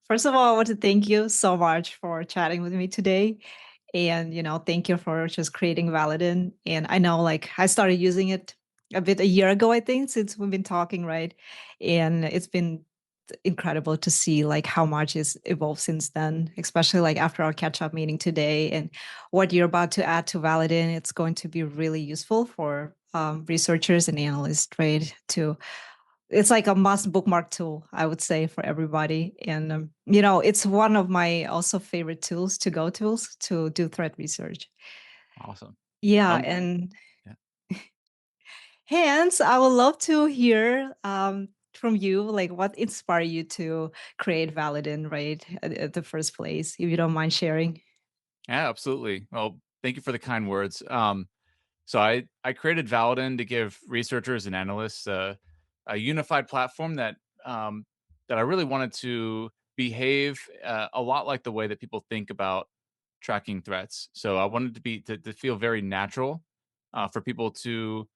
First of all, I want to thank you so much for chatting with me today. And, thank you for just creating Validin. And I know like I started using it a bit a year ago, I think, since we've been talking, right? And it's been incredible to see like how much is evolved since then, especially like after our catch-up meeting today and what you're about to add to Validin. It's going to be really useful for researchers and analysts, right? To It's like a must bookmark tool, I would say, for everybody. And it's one of my also favorite tools to do threat research. Awesome. Yeah, Um, and yeah, hence I would love to hear from you, like what inspired you to create Validin, right, at the first place, if you don't mind sharing. yeah, absolutely. Well, thank you for the kind words. So I created Validin to give researchers and analysts a unified platform um, that I really wanted to behave a lot like the way that people think about tracking threats. So I wanted to feel very natural for people to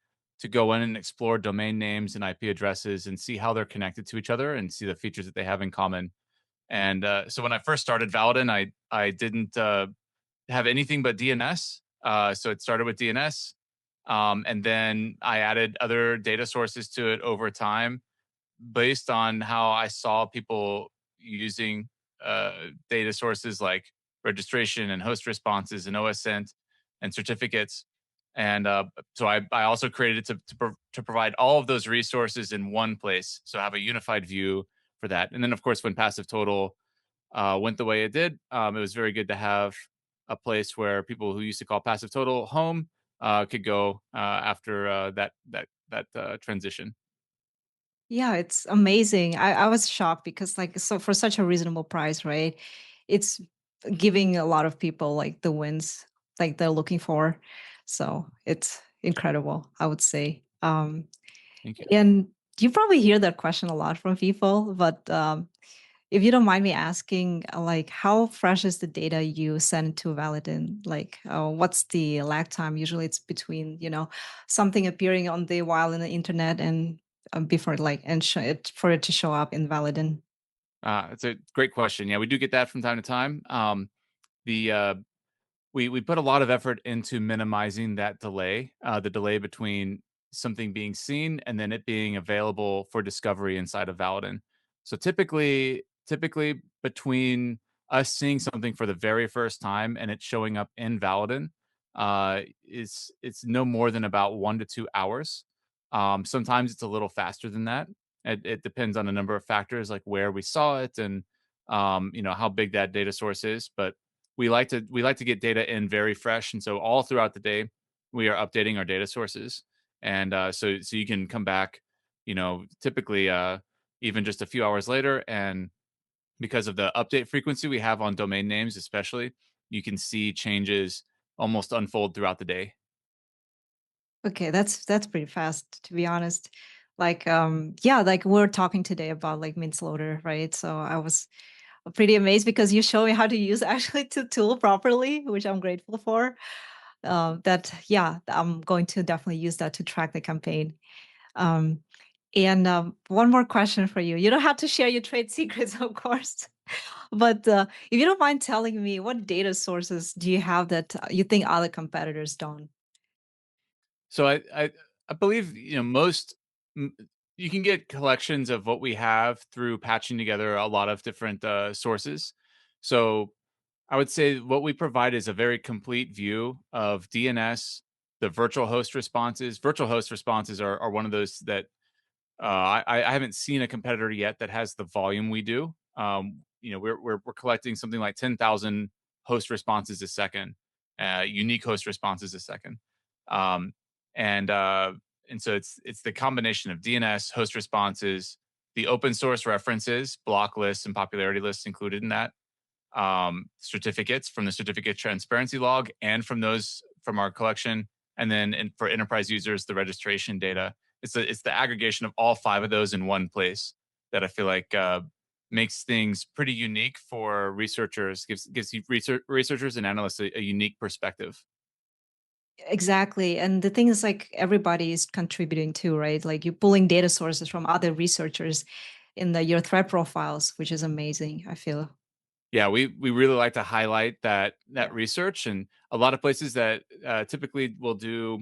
go in and explore domain names and IP addresses and see how they're connected to each other and see the features that they have in common. And so when I first started Validin, I didn't have anything but DNS. So it started with DNS, and then I added other data sources to it over time based on how I saw people using data sources like registration and host responses and OSINT and certificates. And so I also created it to provide all of those resources in one place. So have a unified view for that. And then, of course, when Passive Total went the way it did, it was very good to have a place where people who used to call Passive Total home could go after that transition. Yeah, it's amazing. I was shocked because like so for such a reasonable price, right? It's giving a lot of people like the wins like they're looking for. So it's incredible, I would say. Thank you. And you probably hear that question a lot from people, but if you don't mind me asking, like how fresh is the data you send to Validin? Like, what's the lag time? Usually, it's between something appearing on the while in the internet and before like and for it to show up in Validin. It's a great question. Yeah, we do get that from time to time. The we put a lot of effort into minimizing that delay, the delay between something being seen and then it being available for discovery inside of Validin. So typically between us seeing something for the very first time and it showing up in Validin, is it's no more than about 1 to 2 hours. Sometimes it's a little faster than that. It depends on a number of factors like where we saw it and how big that data source is, but we like to get data in very fresh, and so all throughout the day we are updating our data sources, and so you can come back, typically even just a few hours later, and because of the update frequency we have on domain names, especially, you can see changes almost unfold throughout the day. Okay, that's pretty fast to be honest. Like, yeah, like we're talking today about like Loader, right? So I was pretty amazed because you show me how to use actually the tool properly, which I'm grateful for. That yeah, I'm going to definitely use that to track the campaign. Um, and one more question for you. You don't have to share your trade secrets, of course, but if you don't mind telling me, what data sources do you have that you think other competitors don't? So I believe most m- you can get collections of what we have through patching together a lot of different sources. So I would say what we provide is a very complete view of DNS, the virtual host responses. Virtual host responses are one of those that I haven't seen a competitor yet that has the volume we do. We're collecting something like 10,000 host responses a second, unique host responses a second, um, and uh, and so it's the combination of DNS, host responses, the open source references, block lists, and popularity lists included in that, certificates from the certificate transparency log and from our collection, and then for enterprise users, the registration data. It's the aggregation of all five of those in one place that I feel like makes things pretty unique for researchers. Gives you researchers and analysts a unique perspective. Exactly. And the thing is like everybody is contributing too, right? Like you're pulling data sources from other researchers. in your thread profiles, which is amazing, I feel. Yeah, we really like to highlight that research, and a lot of places that, typically will do,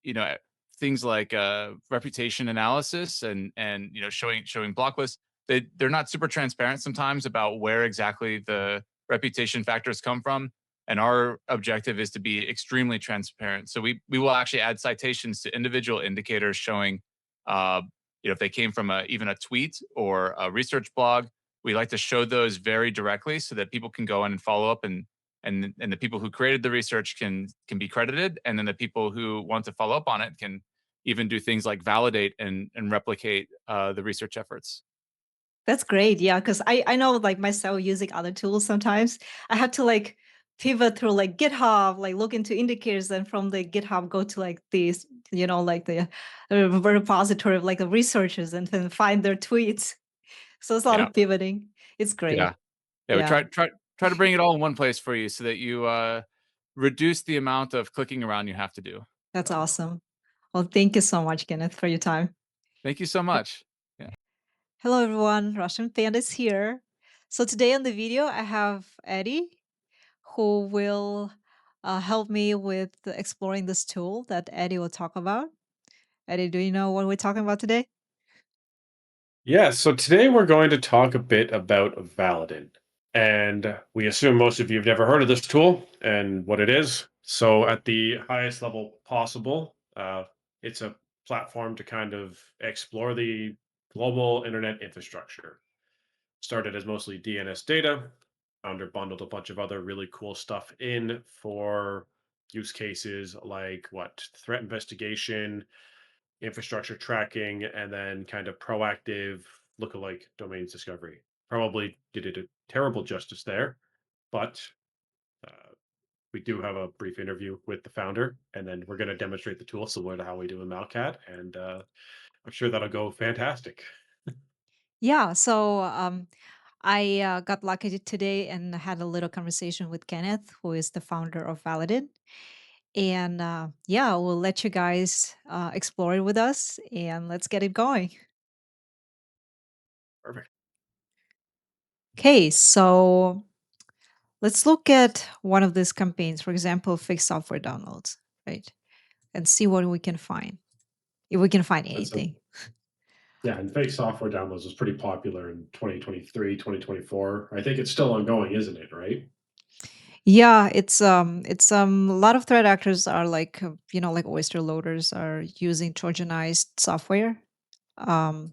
you know, things like, reputation analysis and, showing block lists. They're not super transparent sometimes about where exactly the reputation factors come from, and our objective is to be extremely transparent. So we will actually add citations to individual indicators showing, uh, if they came from even a tweet or a research blog. We like to show those very directly so that people can go in and follow up, and the people who created the research can be credited, and then the people who want to follow up on it can even do things like validate and replicate the research efforts. That's great. Yeah, because I know like myself using other tools sometimes. I have to like pivot through like GitHub, like look into indicators, and from the GitHub go to like these, like the repository of like the researchers and then find their tweets. So it's a lot Yeah, of pivoting. It's yeah, great. yeah. We Yeah, try to bring it all in one place for you so that you reduce the amount of clicking around you have to do. that's So awesome. Well, thank you so much, Kenneth, for your time. thank you so much. Yeah. Hello, everyone. Russian Panda is here. So today on the video, I have Eddie, who will help me with exploring this tool that Eddie will talk about. Eddie, do you know what we're talking about today? Yeah, so today we're going to talk a bit about Validin. And we assume most of you have never heard of this tool and what it is. So, at the highest level possible, it's a platform to kind of explore the global internet infrastructure. Started as mostly DNS data, founder bundled a bunch of other really cool stuff in for use cases like threat investigation, infrastructure tracking, and then kind of proactive lookalike domains discovery. Probably did it a terrible justice there, but uh, we do have a brief interview with the founder, and then we're going to demonstrate the tool similar to how we do in Malcat, and I'm sure that'll go fantastic. Yeah, so I got lucky today and had a little conversation with Kenneth, who is the founder of Validin. And yeah, we'll let you guys explore it with us and let's get it going. Perfect. Okay, so let's look at one of these campaigns, for example, fake software downloads, right? And see what we can find, if we can find That's a anything. Yeah, and fake software downloads was pretty popular in 2023, 2024. I think it's still ongoing, isn't it? Right? Yeah, it's a lot of threat actors are like like oyster loaders are using trojanized software, um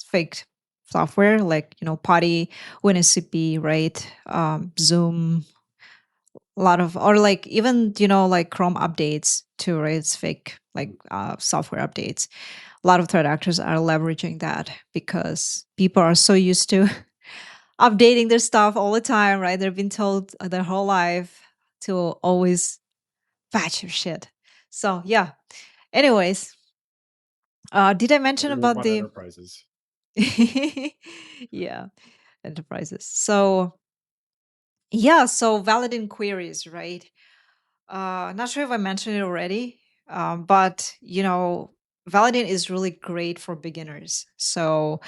fake software like potty WinSCP, right? Zoom, a lot of, or like even like Chrome updates too, right? It's fake like software updates. A lot of threat actors are leveraging that because people are so used to updating their stuff all the time, right? They've been told their whole life to always patch your shit. So yeah. Anyways, did I mention Everyone about want the enterprises. yeah, enterprises? So yeah, so valid inquiries, right? Not sure if I mentioned it already, but Validin is really great for beginners. So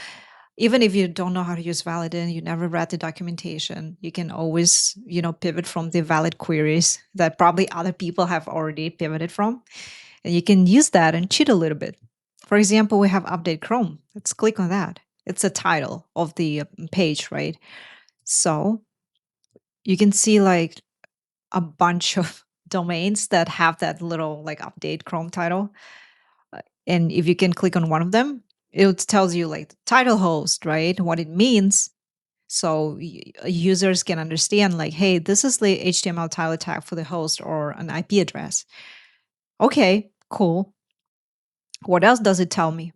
even if you don't know how to use Validin, you never read the documentation, you can always pivot from the valid queries that probably other people have already pivoted from, and you can use that and cheat a little bit. For example, we have update Chrome. Let's click on that. It's a title of the page, right? So you can see like a bunch of domains that have that little like update Chrome title. And if you can click on one of them, it tells you like the title host, right? What it means. So users can understand like, hey, this is the HTML title tag for the host or an IP address. Okay, cool. What else does it tell me?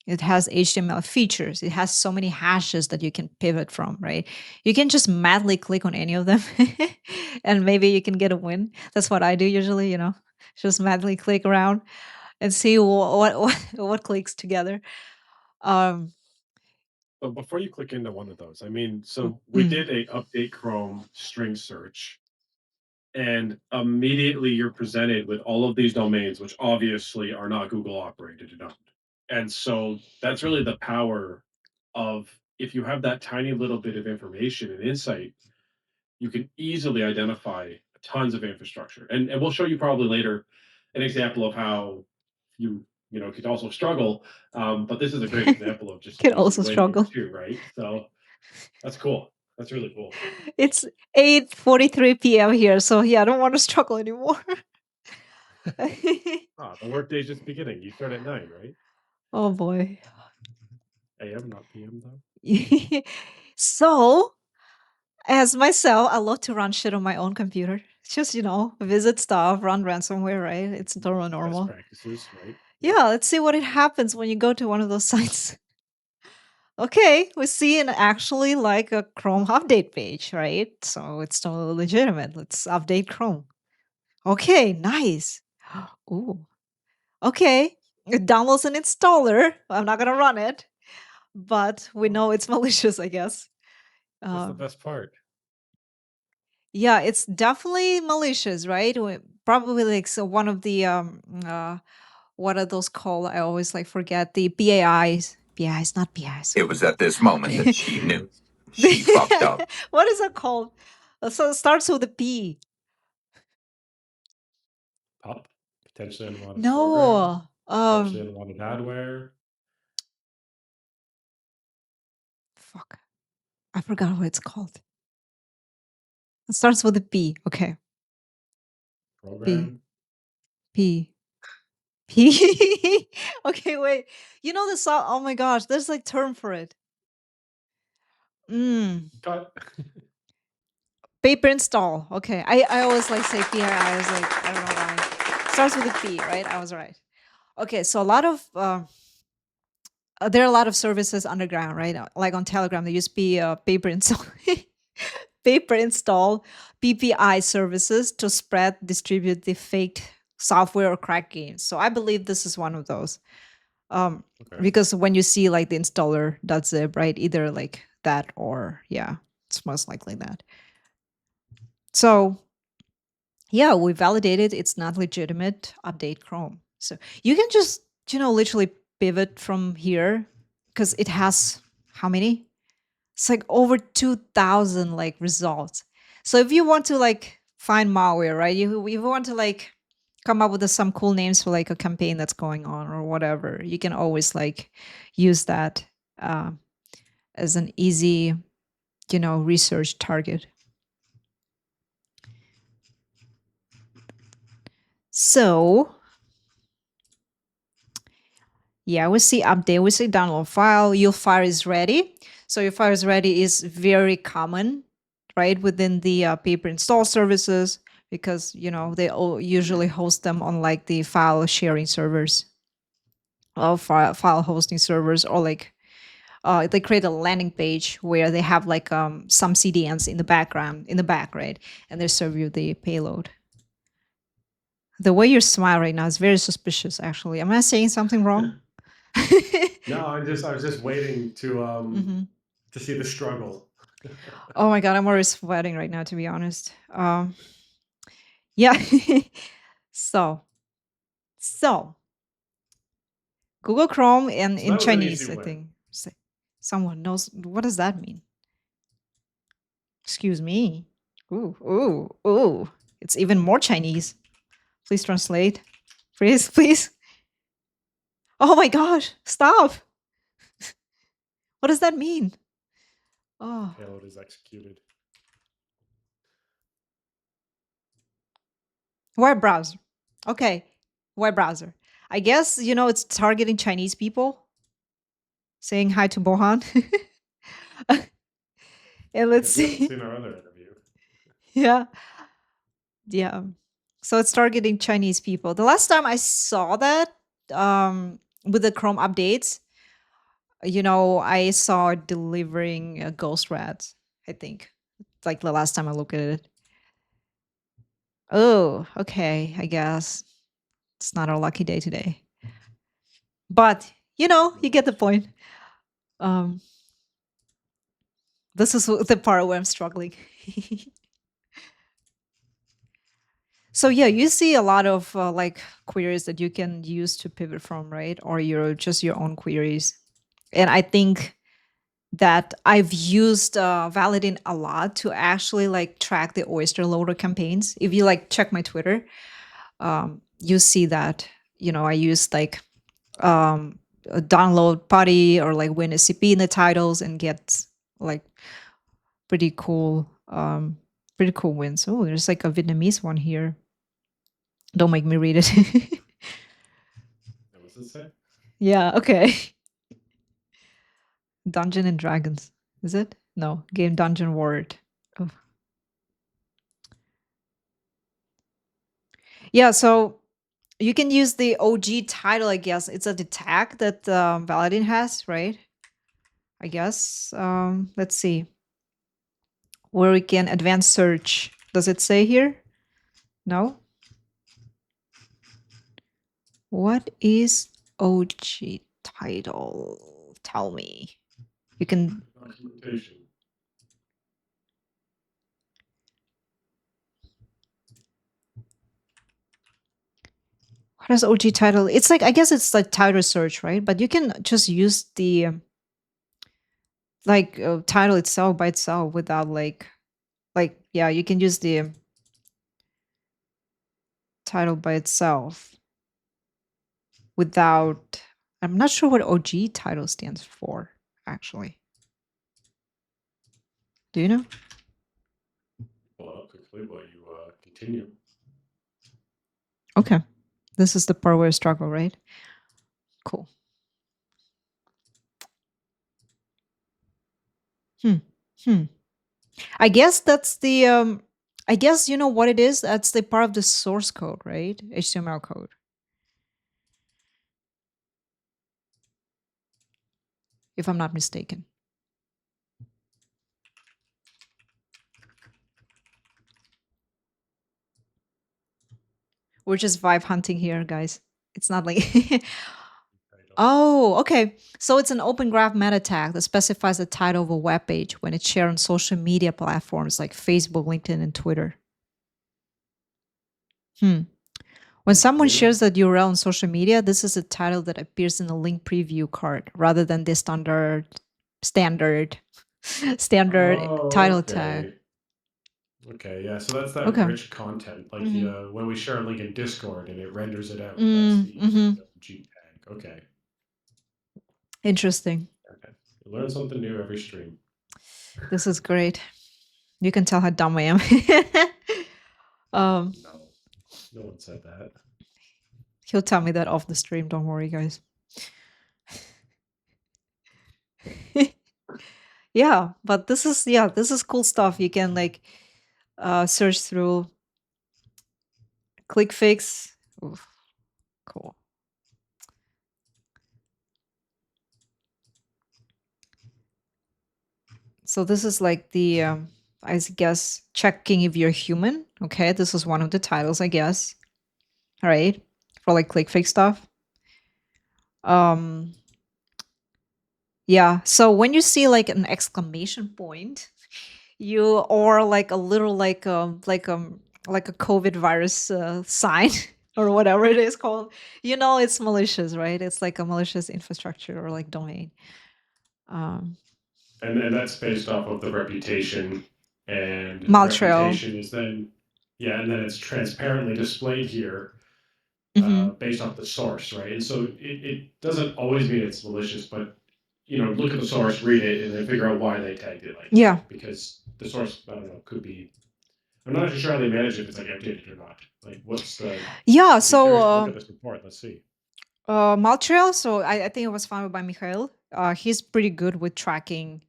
It has HTML features. It has so many hashes that you can pivot from, right? You can just madly click on any of them and maybe you can get a win. That's what I do usually, just madly click around and see what clicks together. Um, So before you click into one of those, I mean, so we mm, did a update Chrome string search, and immediately you're presented with all of these domains, which obviously are not Google operated and owned. And so that's really the power of if you have that tiny little bit of information and insight, you can easily identify tons of infrastructure. And we'll show you probably later an example of how you could also struggle. But this is a great example of just an Can easy also way here struggle. too, right? So that's cool. That's really cool. It's 8:43 p.m. here, so yeah, I don't want to struggle anymore. The workday's just beginning. You start at 9, right? Oh boy. AM, not PM though. So, as myself, I love to run shit on my own computer. Just, visit stuff, run ransomware, right? It's totally Best normal. practices, right? Yep. Yeah, let's see what it happens when you go to one of those sites. Okay, we see an actually like a Chrome update page, right? So it's totally legitimate. Let's update Chrome. Okay, nice. Ooh. Okay. It downloads an installer. I'm not gonna run it, but we know it's malicious, I guess. That's the Um, best part. yeah, it's definitely malicious, right? Probably like so one of the what are those called? I always like forget the BAIs. BAIs, not BIs. It was at this moment that she knew. The- She fucked up. What is it called? So it starts with a P. Pop, potentially unwanted program, No. potentially unwanted adware. Fuck. I forgot what it's called. It starts with a P. Okay. P. Program. P. P. Okay, wait. You know the song? Oh my gosh, there's like term for it. Cut. Paper install. Okay. I always like say PI. I was like, I don't know why. Starts with a P, right? I was right. Okay, so a lot of there are a lot of services underground, right? Like on Telegram, there used to be paper install, paper install PPI services to spread, distribute the faked software or crack games. So I believe this is one of those. Okay. Because when you see like the installer.zip, right? Either like that or yeah, it's most likely that. So yeah, we validated it's not legitimate. Update Chrome. So you can just, literally pivot from here because it has how many? It's like over 2,000 like results. So if you want to like find malware, right? You want to like come up with some cool names for like a campaign that's going on or whatever, you can always like use that as an easy, research target. So yeah, we see update, we see download file, your file is ready. So your file is ready is very common, right? Within the paper install services, because, they all usually host them on like the file sharing servers or file hosting servers, or like they create a landing page where they have like some CDNs in the background, in the back, right? And they serve you the payload. The way you smile right now is very suspicious, actually. Am I saying something wrong? No, I was just waiting Mhm. to see the struggle. Oh my god, I'm already sweating right now, to be honest. Yeah. so, so Google Chrome and So in that was an Chinese, easy I win. think. Someone knows what does that mean? Excuse me. Ooh, ooh, ooh. It's even more Chinese. Please translate. Please, please. Oh my gosh, stop. What does that mean? Oh, Payload is executed. web browser. Okay, web browser. I guess, it's targeting Chinese people. Saying hi to Bohan. And let's If you haven't see. seen our other interview, Yeah. Yeah. So it's targeting Chinese people. The last time I saw that with the Chrome updates, I saw it delivering ghost rats, I think. Like the last time I looked at it. Oh, okay. I guess it's not our lucky day today. But, you get the point. Um, this is the part where I'm struggling. So yeah, you see a lot of like queries that you can use to pivot from, right? Or just your own queries. And I think that I've used Validin a lot to actually like track the oyster loader campaigns. If you like check my Twitter, you see that, I used like a download party or like win a CP in the titles and get like pretty cool wins. Oh, there's like a Vietnamese one here. Don't make me read it. What does it say? Yeah, okay. Dungeon and Dragons. Is it? No, Game Dungeon Word. Oh. Yeah, so you can use the OG title, I guess. It's a tag that Validin has, right? I guess. Let's see. Where we can advanced search. Does it say here? No? What is OG title? Tell me. You can. Documentation. What is OG title? It's like, I guess it's like title search, right? But you can just use the title itself by itself without yeah, you can use the title by itself without. I'm not sure what OG title stands for, actually. Do you know? Pull it up quickly while you continue. Okay. This is the part where I struggle, right? Cool. I guess that's the I guess you know what it is? That's the part of the source code, right? HTML code. If I'm not mistaken. We're just vibe hunting here, guys. It's not like Oh, okay. So it's an open graph meta tag that specifies the title of a web page when it's shared on social media platforms like Facebook, LinkedIn, and Twitter. When someone shares that URL on social media, this is a title that appears in the link preview card rather than the standard title tag. Okay, yeah. So that's that Okay. rich content, like the when we share a link in Discord and it renders it out. That's the G tag. Okay. Interesting. Okay. You learn something new every stream. This is great. You can tell how dumb I am. No, no one said that. He'll tell me that off the stream. Don't worry, guys. Yeah, but this is cool stuff. You can like search through ClickFix. Oof, cool. So this is like the I guess checking if you're human. Okay, this is one of the titles, I guess. All right, for like ClickFix stuff. Yeah. So when you see like an exclamation point, you or like a little like a COVID virus sign or whatever it is called, it's malicious, right? It's like a malicious infrastructure or like domain. And that's based off of the reputation, and the Maltrail. reputation is then and then it's transparently displayed here based off the source, right? And so it doesn't always mean it's malicious, but look at the source, read it, and then figure out why they tagged it like that. Because the source, I don't know, could be. I'm not sure how they manage if it's like updated or not. Like, what's the? Yeah. So look at this report. Let's see. Maltrail. So I think it was founded by Mikhail. He's pretty good with tracking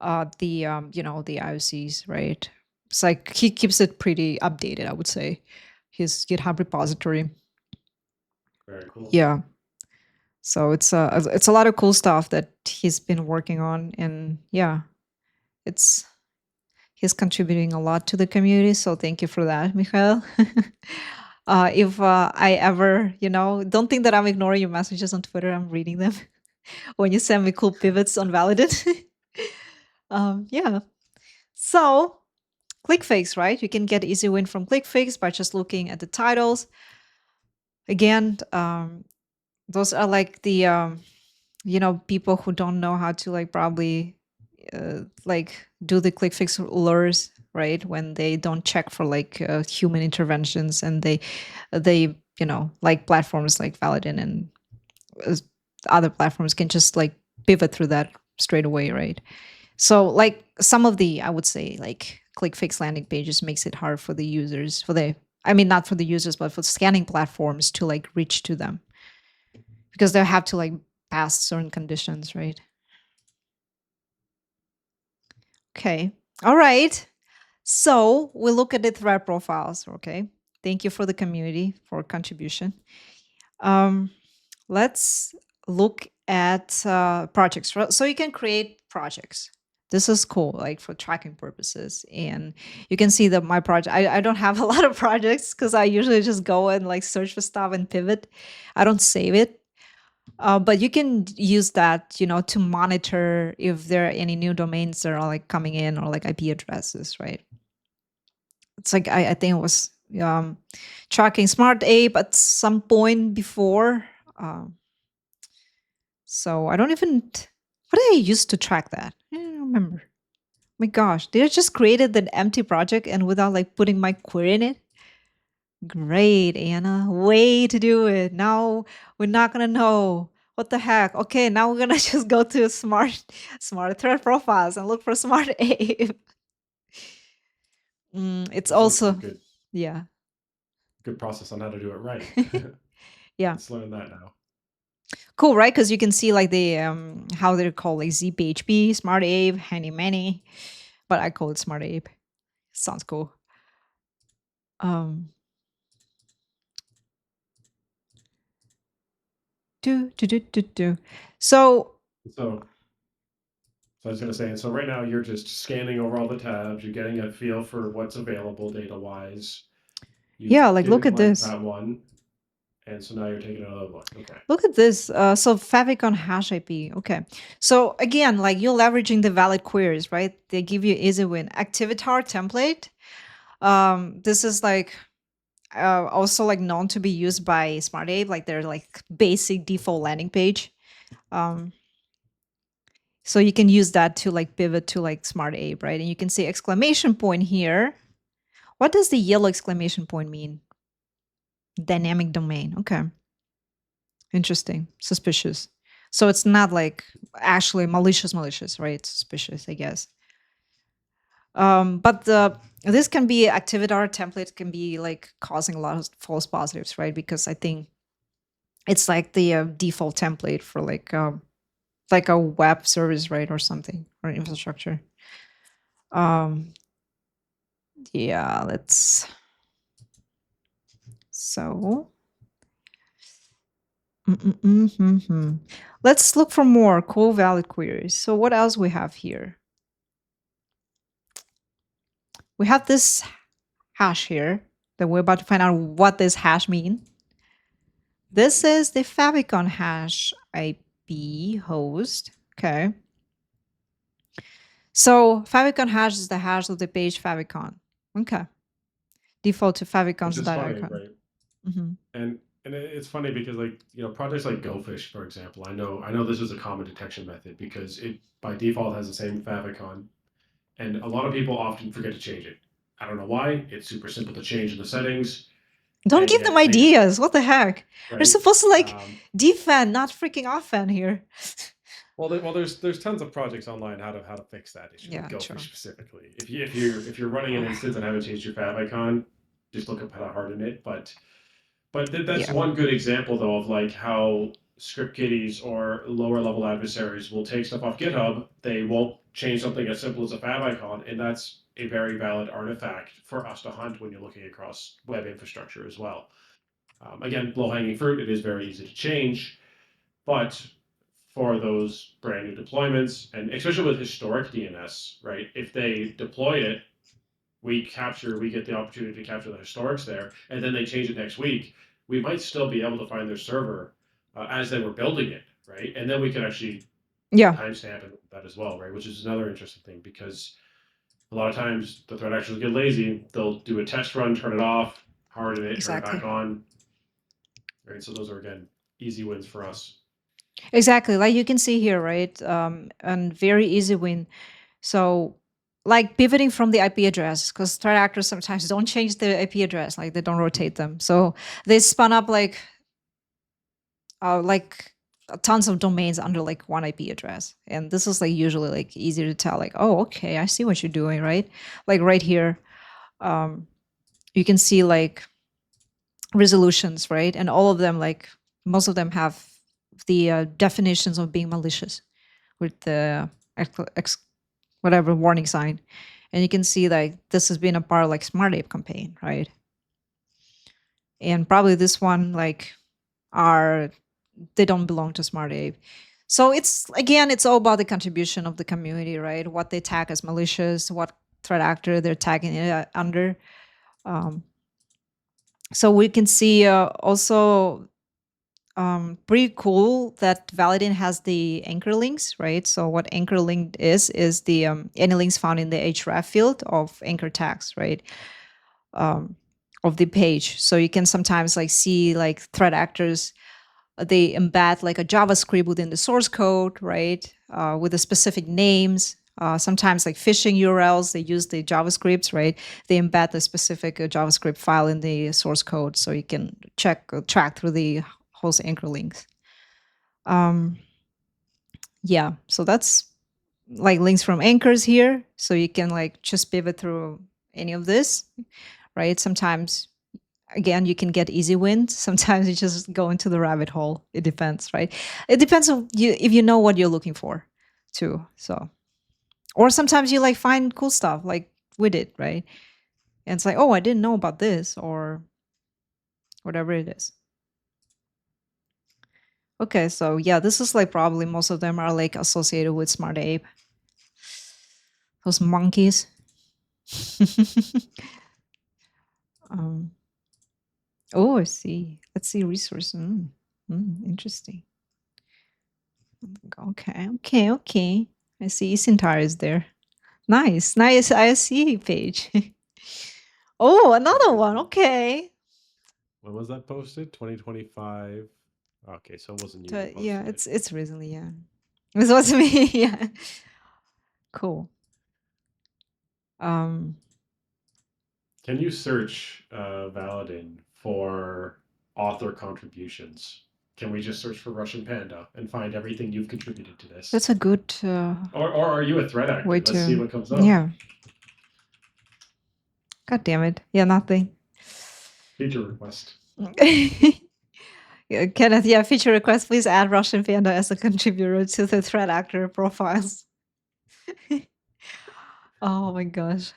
the the IOCs, right? It's like he keeps it pretty updated, I would say. His GitHub repository. Very cool. Yeah. So it's a lot of cool stuff that he's been working on, and yeah, he's contributing a lot to the community. So thank you for that, Mikhail. If I ever, don't think that I'm ignoring your messages on Twitter. I'm reading them when you send me cool pivots on Validin. Yeah. So ClickFix, right? You can get easy win from ClickFix by just looking at the titles. Again, those are like the people who don't know how to like probably like do the click fix lures, right? When they don't check for like human interventions, and they like platforms like Validin and uh, other platforms can just like pivot through that straight away, right? So like some of the, I would say, like click fix landing pages makes it hard for the users, I mean, not for the users, but for scanning platforms to like reach to them, because they have to like pass certain conditions, right? Okay. All right. So we look at the thread profiles. Okay. Thank you for the community for contribution. Let's look at projects. So you can create projects. This is cool, like for tracking purposes. And you can see that my project, I don't have a lot of projects because I usually just go and like search for stuff and pivot. I don't save it. But you can use that, to monitor if there are any new domains that are like coming in, or like IP addresses, right? It's like I think it was tracking SmartApe at some point before. So I don't even. What did I use to track that? I don't remember. My gosh, did I just created an empty project and without like putting my query in it? Great, Anna. Way to do it. Now we're not gonna know. What the heck? Okay, now we're gonna just go to smart thread profiles and look for smart ape. It's That's also also, good yeah. process on how to do it right. Yeah. Let's learn that now. Cool, right? Because you can see like the how they're called, like ZPHP, Smart Ape, Handy Manny, but I call it Smart Ape. Sounds cool. Do. So So I was going to say, and so right now you're just scanning over all the tabs. You're getting a feel for what's available data-wise. You yeah, like look didn't at like this. that one, and so now you're taking another look. Okay. Look at this. So favicon hash IP. Okay. So again, like you're leveraging the valid queries, right? They give you easy win. Activitar template. This is like also like known to be used by SmartApe, like their like basic default landing page. So you can use that to like pivot to like SmartApe, right? And you can see exclamation point here. What does the yellow exclamation point mean? Dynamic domain. Okay. Interesting. Suspicious. So it's not like actually malicious, right? It's suspicious, I guess. But this can be Activitar template can be like causing a lot of false positives, right? Because I think it's like the default template for like a web service, right, or something, or infrastructure. Yeah, let's. So. Let's look for more cool valid queries. So what else we have here? We have this hash here that we're about to find out what this hash mean. This is the favicon hash IP host. Okay. So favicon hash is the hash of the page favicon. Okay. Default to favicons. Which is funny, icon. right? Mm-hmm. And it's funny because like projects like GoFish, for example, I know this is a common detection method because it by default has the same favicon, and a lot of people often forget to change it. I don't know why. It's super simple to change in the settings. Don't And give them yet they ideas. What the heck? They're right. supposed to like defend, not freaking offend here. Well, there's tons of projects online how to fix that issue. Yeah, with GoFish true. specifically. If you're running an instance and haven't changed your favicon, just look up how to harden it. But that's Yeah. one good example though of like how script kiddies or lower level adversaries will take stuff off GitHub. They won't change something as simple as a favicon, and that's a very valid artifact for us to hunt when you're looking across web infrastructure as well. Again, low hanging fruit. It is very easy to change, but for those brand new deployments, and especially with historic DNS, right? If they deploy it, we get the opportunity to capture the historics there, and then they change it next week. We might still be able to find their server as they were building it, right? And then we can actually timestamp that as well, right? Which is another interesting thing because a lot of times the threat actors get lazy. They'll do a test run, turn it off, harden it, turn it back on. Right. So those are again easy wins for us. Exactly. Like you can see here, right? And very easy win. So, like pivoting from the IP address, because threat actors sometimes don't change the IP address, like they don't rotate them. So they spun up like tons of domains under like one IP address, and this is like usually like easier to tell. Like, oh, okay, I see what you're doing, right? Like right here, you can see like resolutions, right? And all of them, like most of them, have the definitions of being malicious with the whatever warning sign. And you can see like this has been a part of like SmartApe campaign, right? And probably this one like are they don't belong to SmartApe. So it's again, it's all about the contribution of the community, right? What they tag as malicious, what threat actor they're tagging it under. Um, so we can see also pretty cool that Validin has the anchor links, right? So what anchor link is the any links found in the href field of anchor tags, right? Of the page. So you can sometimes like see like threat actors, they embed like a JavaScript within the source code, right? With the specific names. Sometimes like phishing URLs, they use the JavaScripts, right? They embed the specific JavaScript file in the source code, so you can track through the host anchor links. Yeah, so that's like links from anchors here, so you can like just pivot through any of this, right? Sometimes again you can get easy wins, sometimes you just go into the rabbit hole. It depends, right? It depends on you, if you know what you're looking for too. So, or sometimes you like find cool stuff like with it, right? And it's like, oh, I didn't know about this, or whatever it is. Okay, so yeah, this is like probably most of them are like associated with SmartApe. Those monkeys. um, oh, I see. Let's see resource. Interesting. Okay. I see Isintar is there. Nice ISC page. Oh, another one. Okay. When was that posted? 2025. Okay, so it wasn't you. That Yeah, posted it. it's recently. Yeah, this was me. Yeah, cool. Can you search Validin for author contributions? Can we just search for Russian Panda and find everything you've contributed to this? That's a good Or are you a threat actor? way Let's see to. what comes up. Yeah. God damn it. Yeah, nothing. Feature request. Yeah, Kenneth, yeah, feature request. Please add Russian Panda as a contributor to the threat actor profiles. Oh my gosh.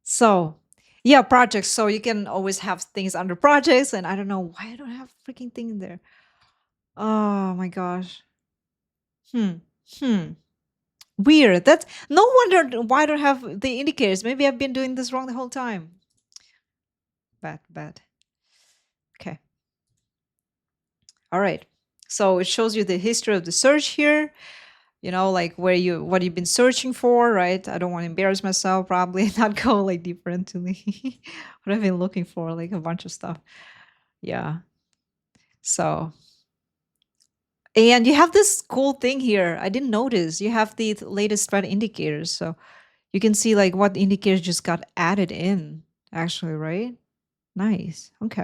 So yeah, projects. So you can always have things under projects, and I don't know why I don't have freaking thing in there. Oh my gosh. Weird. That's no wonder why I don't have the indicators. Maybe I've been doing this wrong the whole time. Bad. Okay. All right. So it shows you the history of the search here. You know, like what you've been searching for, right? I don't want to embarrass myself, probably not go like deeper into the what I've been looking for, like a bunch of stuff. Yeah. So, and you have this cool thing here. I didn't notice. You have the latest threat indicators. So you can see like what indicators just got added in, actually, right? Nice. Okay.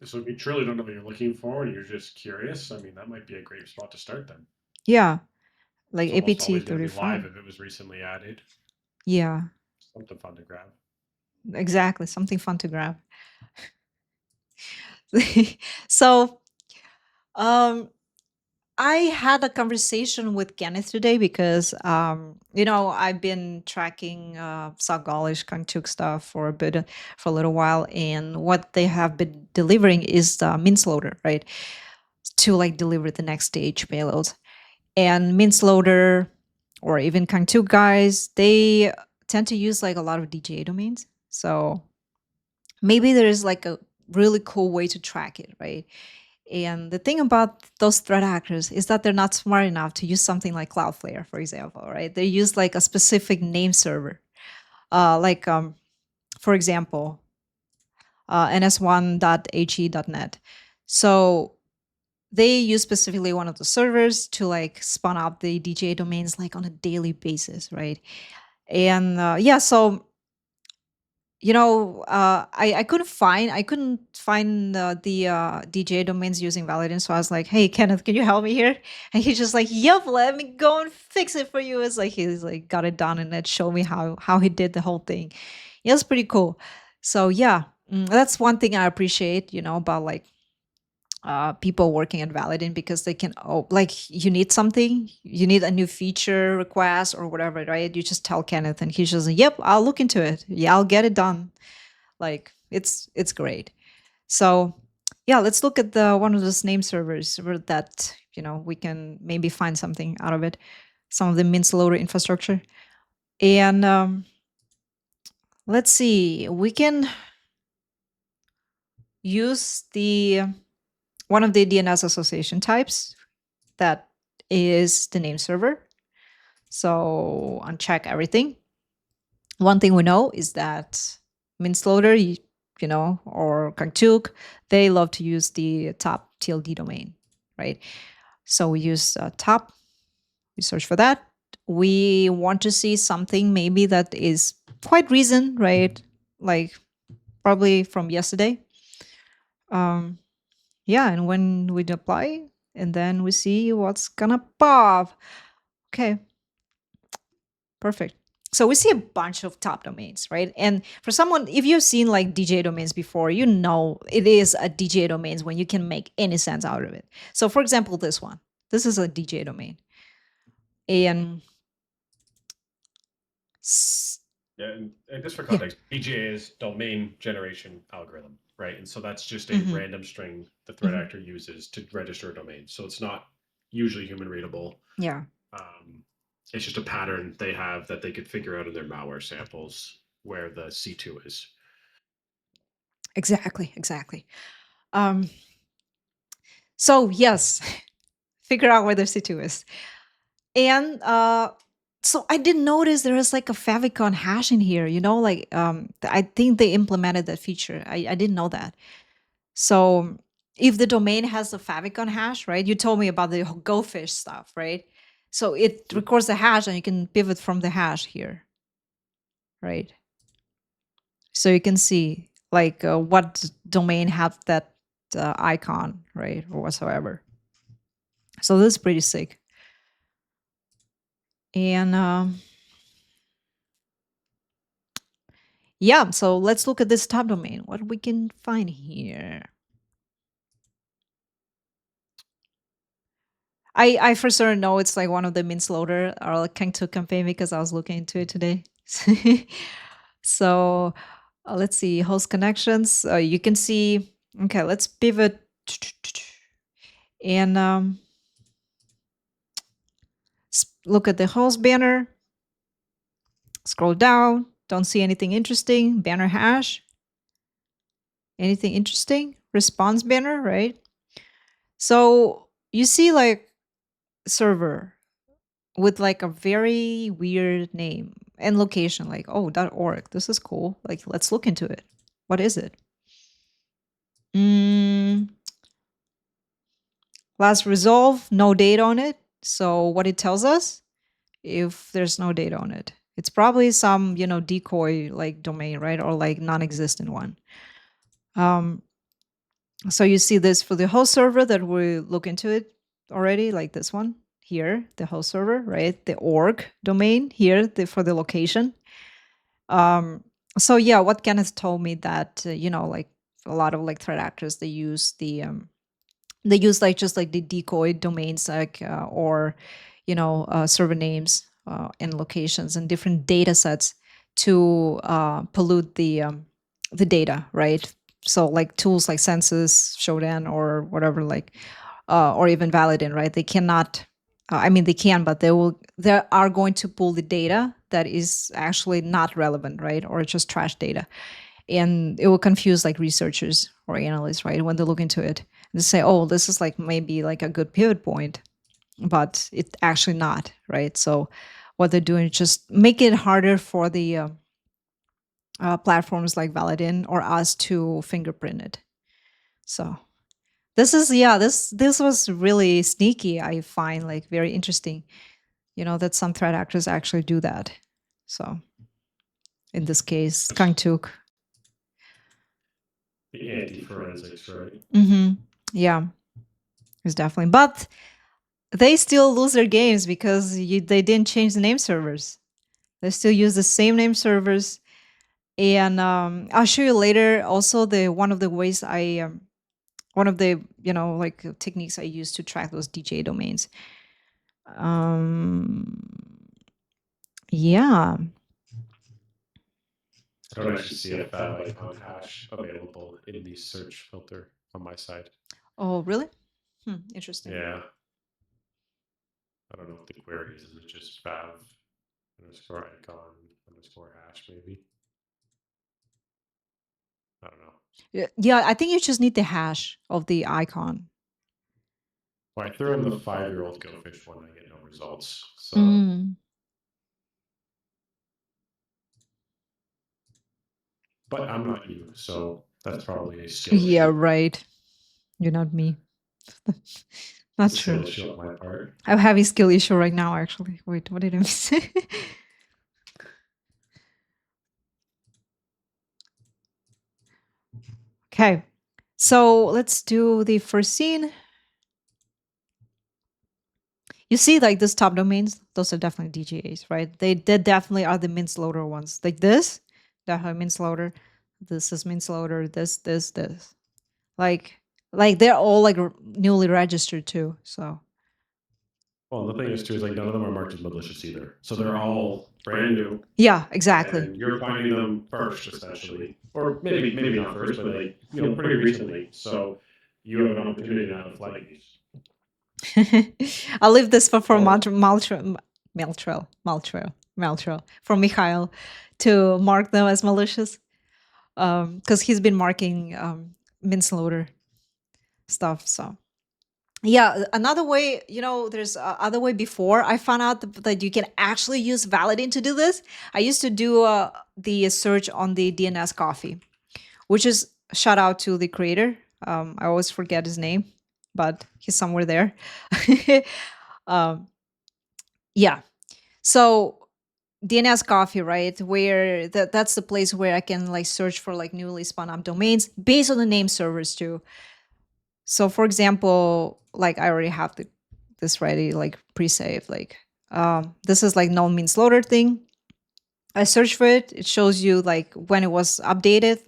So if you truly don't know what you're looking for and you're just curious, I mean, that might be a great spot to start then. Yeah. Like It's almost APT always going to be 35. live if it was recently added. Yeah. Something fun to grab. Exactly. Something fun to grab. So, I had a conversation with Kenneth today because, I've been tracking Sagalish Kantuk stuff for for a little while, and what they have been delivering is the MintsLoader, right? To like deliver the next stage payloads. And MintsLoader or even Kantuk guys, they tend to use like a lot of DGA domains. So maybe there is like a really cool way to track it, right? And the thing about those threat actors is that they're not smart enough to use something like Cloudflare, for example, right? They use like a specific name server, for example, ns1.he.net. So they use specifically one of the servers to like spawn up the DJA domains like on a daily basis, right? And yeah, so I couldn't find the DJ domains using Validin, so I was like, "Hey, Kenneth, can you help me here?" And he's just like, "Yep, let me go and fix it for you." It's like he's like got it done and it showed me how he did the whole thing. It was pretty cool. So yeah, that's one thing I appreciate, about like people working at Validin because they can like you need something, you need a new feature request or whatever, right? You just tell Kenneth and he's just like, "Yep, I'll look into it. Yeah, I'll get it done." Like it's great. So yeah, let's look at the one of those name servers where that we can maybe find something out of it. Some of the mince loader infrastructure, and let's see. We can use the one of the DNS association types that is the name server. So uncheck everything. One thing we know is that Minceloader, or Kangtuk, they love to use the top TLD domain, right? So we use top, we search for that. We want to see something maybe that is quite recent, right? Like probably from yesterday. Yeah, and when we apply, and then we see what's gonna pop. Okay, perfect. So we see a bunch of top domains, right? And for someone, if you've seen like DJ domains before, you know it is a DJ domains when you can make any sense out of it. So for example, this one. This is a DJ domain. And Yeah, and just for yeah. context, BGA is domain generation algorithm, right? And so that's just a Mhm. random string the threat Mhm. actor uses to register a domain. So it's not usually human readable. Yeah. It's just a pattern they have that they could figure out in their malware samples where the C2 is. Exactly. Um, so yes, figure out where the C2 is. And so I did notice there is like a favicon hash in here, like I think they implemented that feature. I didn't know that. So if the domain has a favicon hash, right? You told me about the GoFish stuff, right? So it records the hash and you can pivot from the hash here, right? So you can see like what domain have that icon, right, or whatsoever. So this is pretty sick. And yeah, so let's look at this top domain. What we can find here. I for sure know it's like one of the mince loader or like Kangtu campaign because I was looking into it today. So let's see host connections. You can see. Okay, let's pivot and look at the host banner. Scroll down. Don't see anything interesting. Banner hash. Anything interesting? Response banner, right? So you see like server with like a very weird name and location, like, oh, .org. This is cool. Like, let's look into it. What is it? Last resolve, no date on it. So what it tells us, if there's no date on it, it's probably some, decoy like domain, right? Or like non-existent one. So you see this for the host server that we look into it already, like this one here, the host server, right? The org domain here for the location. So yeah, what Kenneth told me that like a lot of like threat actors they use like just like the decoy domains like or server names and locations and different data sets to pollute the data, right? So like tools like Census, Shodan, or whatever, like or even Validin, right? They cannot. I mean, they can, but they are going to pull the data that is actually not relevant, right? Or just trash data, and it will confuse like researchers or analysts, right? When they look into it, and they say, "Oh, this is like maybe like a good pivot point," but it's actually not, right? So what they're doing is just make it harder for the platforms like Validin or us to fingerprint it. So This is this was really sneaky. I find like very interesting. That some threat actors actually do that. So in this case, Kangtuk. The anti-forensics, right? Yeah, it's definitely. But they still lose their games because they didn't change the name servers. They still use the same name servers. And I'll show you later. Also, one of the ways one of the like techniques I use to track those DJ domains. Yeah. I don't actually see a val icon hash available in the search filter on my side. Oh, really? Interesting. Yeah. I don't know what the query is. Is it just fav underscore icon underscore hash maybe? I don't know. Yeah, I think you just need the hash of the icon. Well, I threw in the 5-year-old Go Fish one. I get no results. So. But I'm not you, so that's probably a skill issue. Yeah, right. You're not me. Not It's a true. skill issue on my part. I'm having skill issue right now, actually. Wait, what did I say? Okay, so let's do the first scene. You see, like this top domains, those are definitely DGAs, right? They definitely are the mince loader ones. Like this, definitely mince loader. This is mince loader. This. Like they're all like newly registered too. So. Well, the thing is too is like none of them are marked as malicious either. So they're all brand new. Yeah, exactly. And you're finding them first, essentially, or maybe not first, but like pretty recently. So you have an opportunity now to flag these. I'll leave this for Maltrail for Mikhail to mark them as malicious, because he's been marking minceloader stuff. So yeah, another way, there's other way. Before I found out that you can actually use Validin to do this, I used to do the search on the DNS coffee, which is shout out to the creator. I always forget his name, but he's somewhere there. Yeah. So DNS coffee, right? Where that's the place where I can like search for like newly spun up domains based on the name servers too. So for example, like I already have this ready, like pre-saved. Like this is like null means loader thing. I search for it. It shows you like when it was updated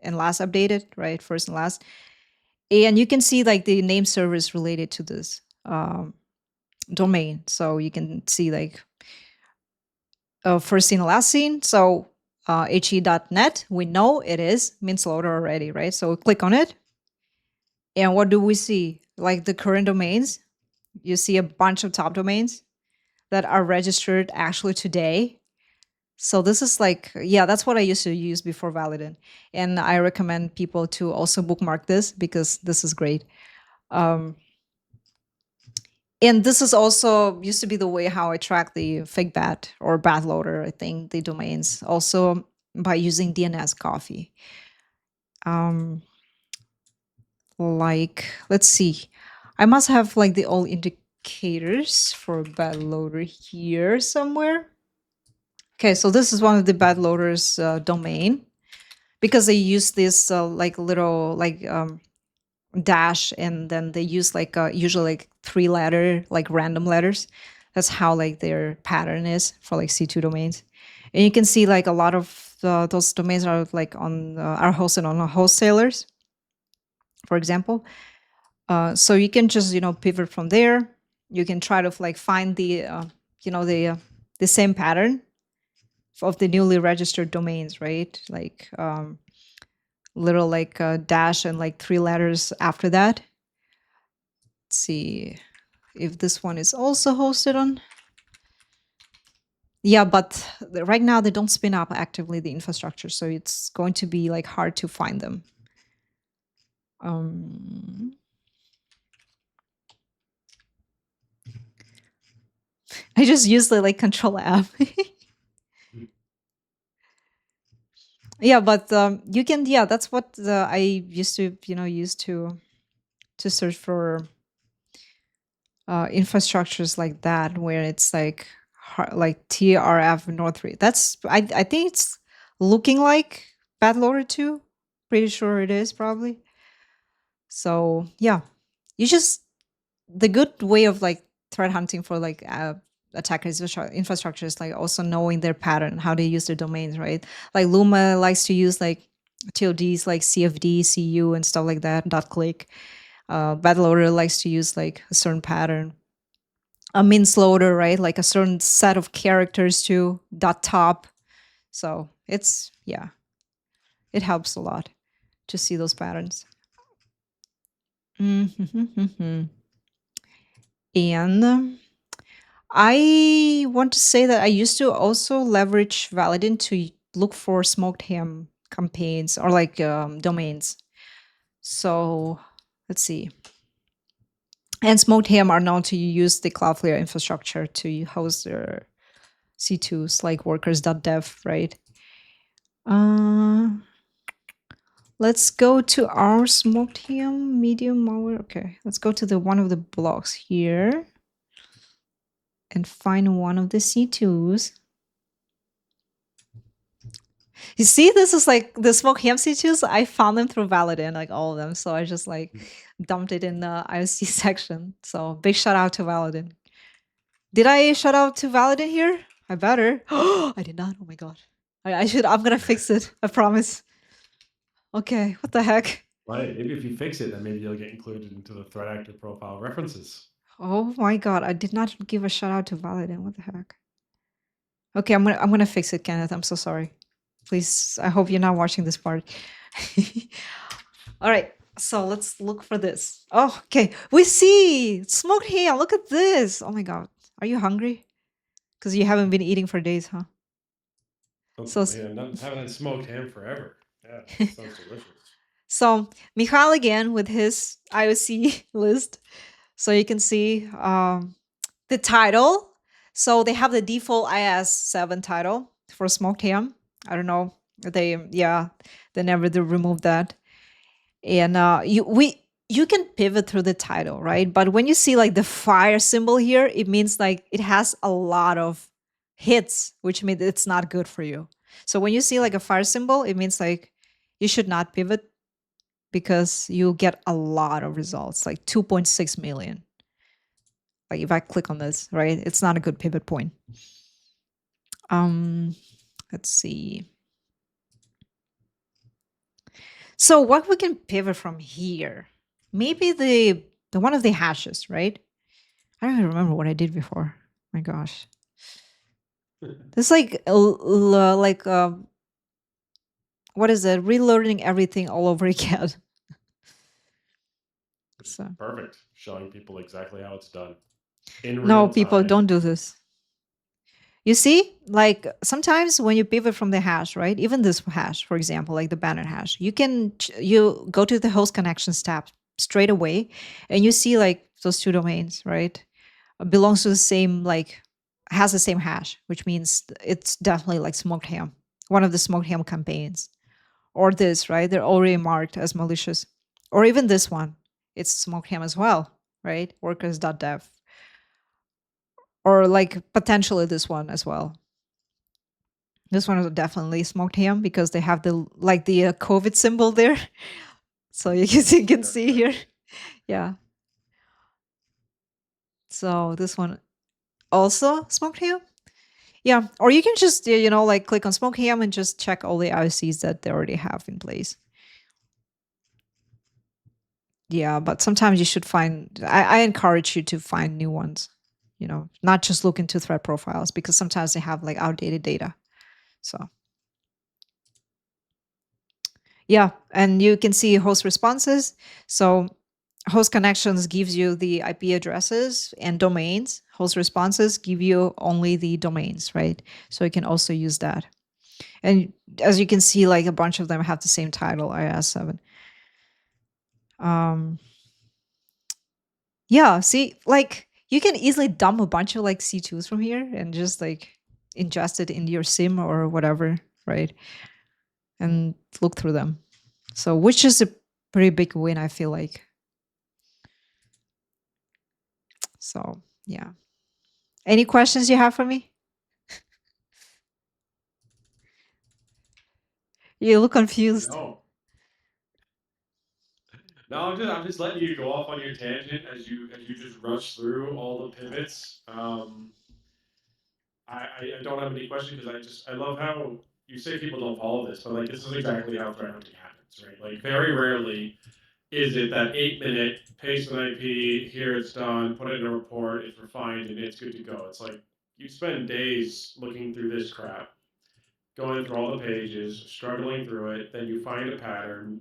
and last updated, right? First and last. And you can see like the name servers related to this domain. So you can see like first scene, last scene. So he.net, we know it is minceloader already, right? So we click on it. And what do we see? Like the current domains, you see a bunch of top domains that are registered actually today. So this is like, yeah, that's what I used to use before Validin. And I recommend people to also bookmark this because this is great. And this is also used to be the way how I track the FakeBat or BatLoader, I think, the domains, also by using DNS coffee. Like, let's see. I must have like the all indicators for BatLoader here somewhere. Okay, so this is one of the BatLoader's domain because they use this like little like dash, and then they use like usually like 3-letter like random letters. That's how like their pattern is for like C2 domains. And you can see like a lot of those domains are like on are hosted on wholesalers, for example. So you can just pivot from there. You can try to like find the the same pattern of the newly registered domains, right? Like little like dash and like 3 letters after that. Let's see if this one is also hosted on. Yeah, but right now they don't spin up actively the infrastructure, so it's going to be like hard to find them. I just use the like control F. Yeah, but you can. Yeah, that's what I used to use to to search for infrastructures like that, where it's like like TRF North. That's I think it's looking like BatLoader too. Pretty sure it is probably. So yeah, you just the good way of like threat hunting for like attackers infrastructure is like also knowing their pattern, how they use their domains, right? Like Luma likes to use like TODs like CFD, CU, and stuff like that. .click. BatLoader likes to use like a certain pattern. A mince loader, right? Like a certain set of characters too. .top. So it's it helps a lot to see those patterns. And I want to say that I used to also leverage Validin to look for SmokedHam campaigns or like domains. So let's see. And SmokedHam are known to use the Cloudflare infrastructure to host their C2s like workers.dev, right? Let's go to our SmokedHam medium malware. Okay, let's go to the one of the blocks here and find one of the C2s. You see, this is like the SmokedHam C2s. I found them through Validin, like all of them. So I just like dumped it in the IOC section. So big shout out to Validin. Did I shout out to Validin here? I better. I did not. Oh my god. I should. I'm gonna fix it. I promise. Okay. What the heck? Right. Maybe if you fix it, then maybe you'll get included into the threat actor profile references. Oh my god. I did not give a shout out to Validin. What the heck? Okay. I'm gonna fix it, Kenneth. I'm so sorry. Please. I hope you're not watching this part. All right. So let's look for this. Oh, okay. We see SmokedHam. Look at this. Oh my god. Are you hungry? Because you haven't been eating for days, huh? So haven't had smoked ham forever. Yeah, sounds delicious. So Michal again with his IOC list. So you can see the title. So they have the default IS7 title for SmokedHam. I don't know. They never removed that. And you can pivot through the title, right? But when you see like the fire symbol here, it means like it has a lot of hits, which means it's not good for you. So when you see like a fire symbol, it means like you should not pivot because you get a lot of results, like 2.6 million. Like if I click on this, right, it's not a good pivot point. Let's see. So what we can pivot from here? Maybe the one of the hashes, right? I don't even remember what I did before. My gosh. This like what is it? Relearning everything all over again. So perfect. Showing people exactly how it's done. In no, real people time. don't do this. You see, like sometimes when you pivot from the hash, right? Even this hash, for example, like the banner hash, you can you go to the host connections tab straight away, and you see like those two domains, right? Belongs to the same like has the same hash, which means it's definitely like SmokedHam, one of the SmokedHam campaigns, or this, right? They're already marked as malicious, or even this one, it's SmokedHam as well, right? Workers.dev. Or like potentially this one as well. This one is definitely SmokedHam because they have the like the COVID symbol there. So you can see here. Yeah. So this one also SmokedHam. Yeah. Or you can just, like click on SmokedHam and just check all the IOCs that they already have in place. Yeah, but sometimes you should find, I encourage you to find new ones, not just look into threat profiles because sometimes they have like outdated data. So yeah, and you can see host responses. So host connections gives you the IP addresses and domains. Host responses give you only the domains, right? So you can also use that. And as you can see, like a bunch of them have the same title, IS7. Yeah, see, like you can easily dump a bunch of like C2s from here and just like ingest it into your SIM or whatever, right? And look through them. So which is a pretty big win, I feel like. So yeah. Any questions you have for me? You look confused. No. No, I'm just letting you go off on your tangent as you just rush through all the pivots. I don't have any questions because I love how you say people don't follow this, but like this is exactly how threat hunting happens, right? Like very rarely is it that 8 minute paste an IP, here it's done, put it in a report, it's refined, and it's good to go. It's like you spend days looking through this crap, going through all the pages, struggling through it, then you find a pattern,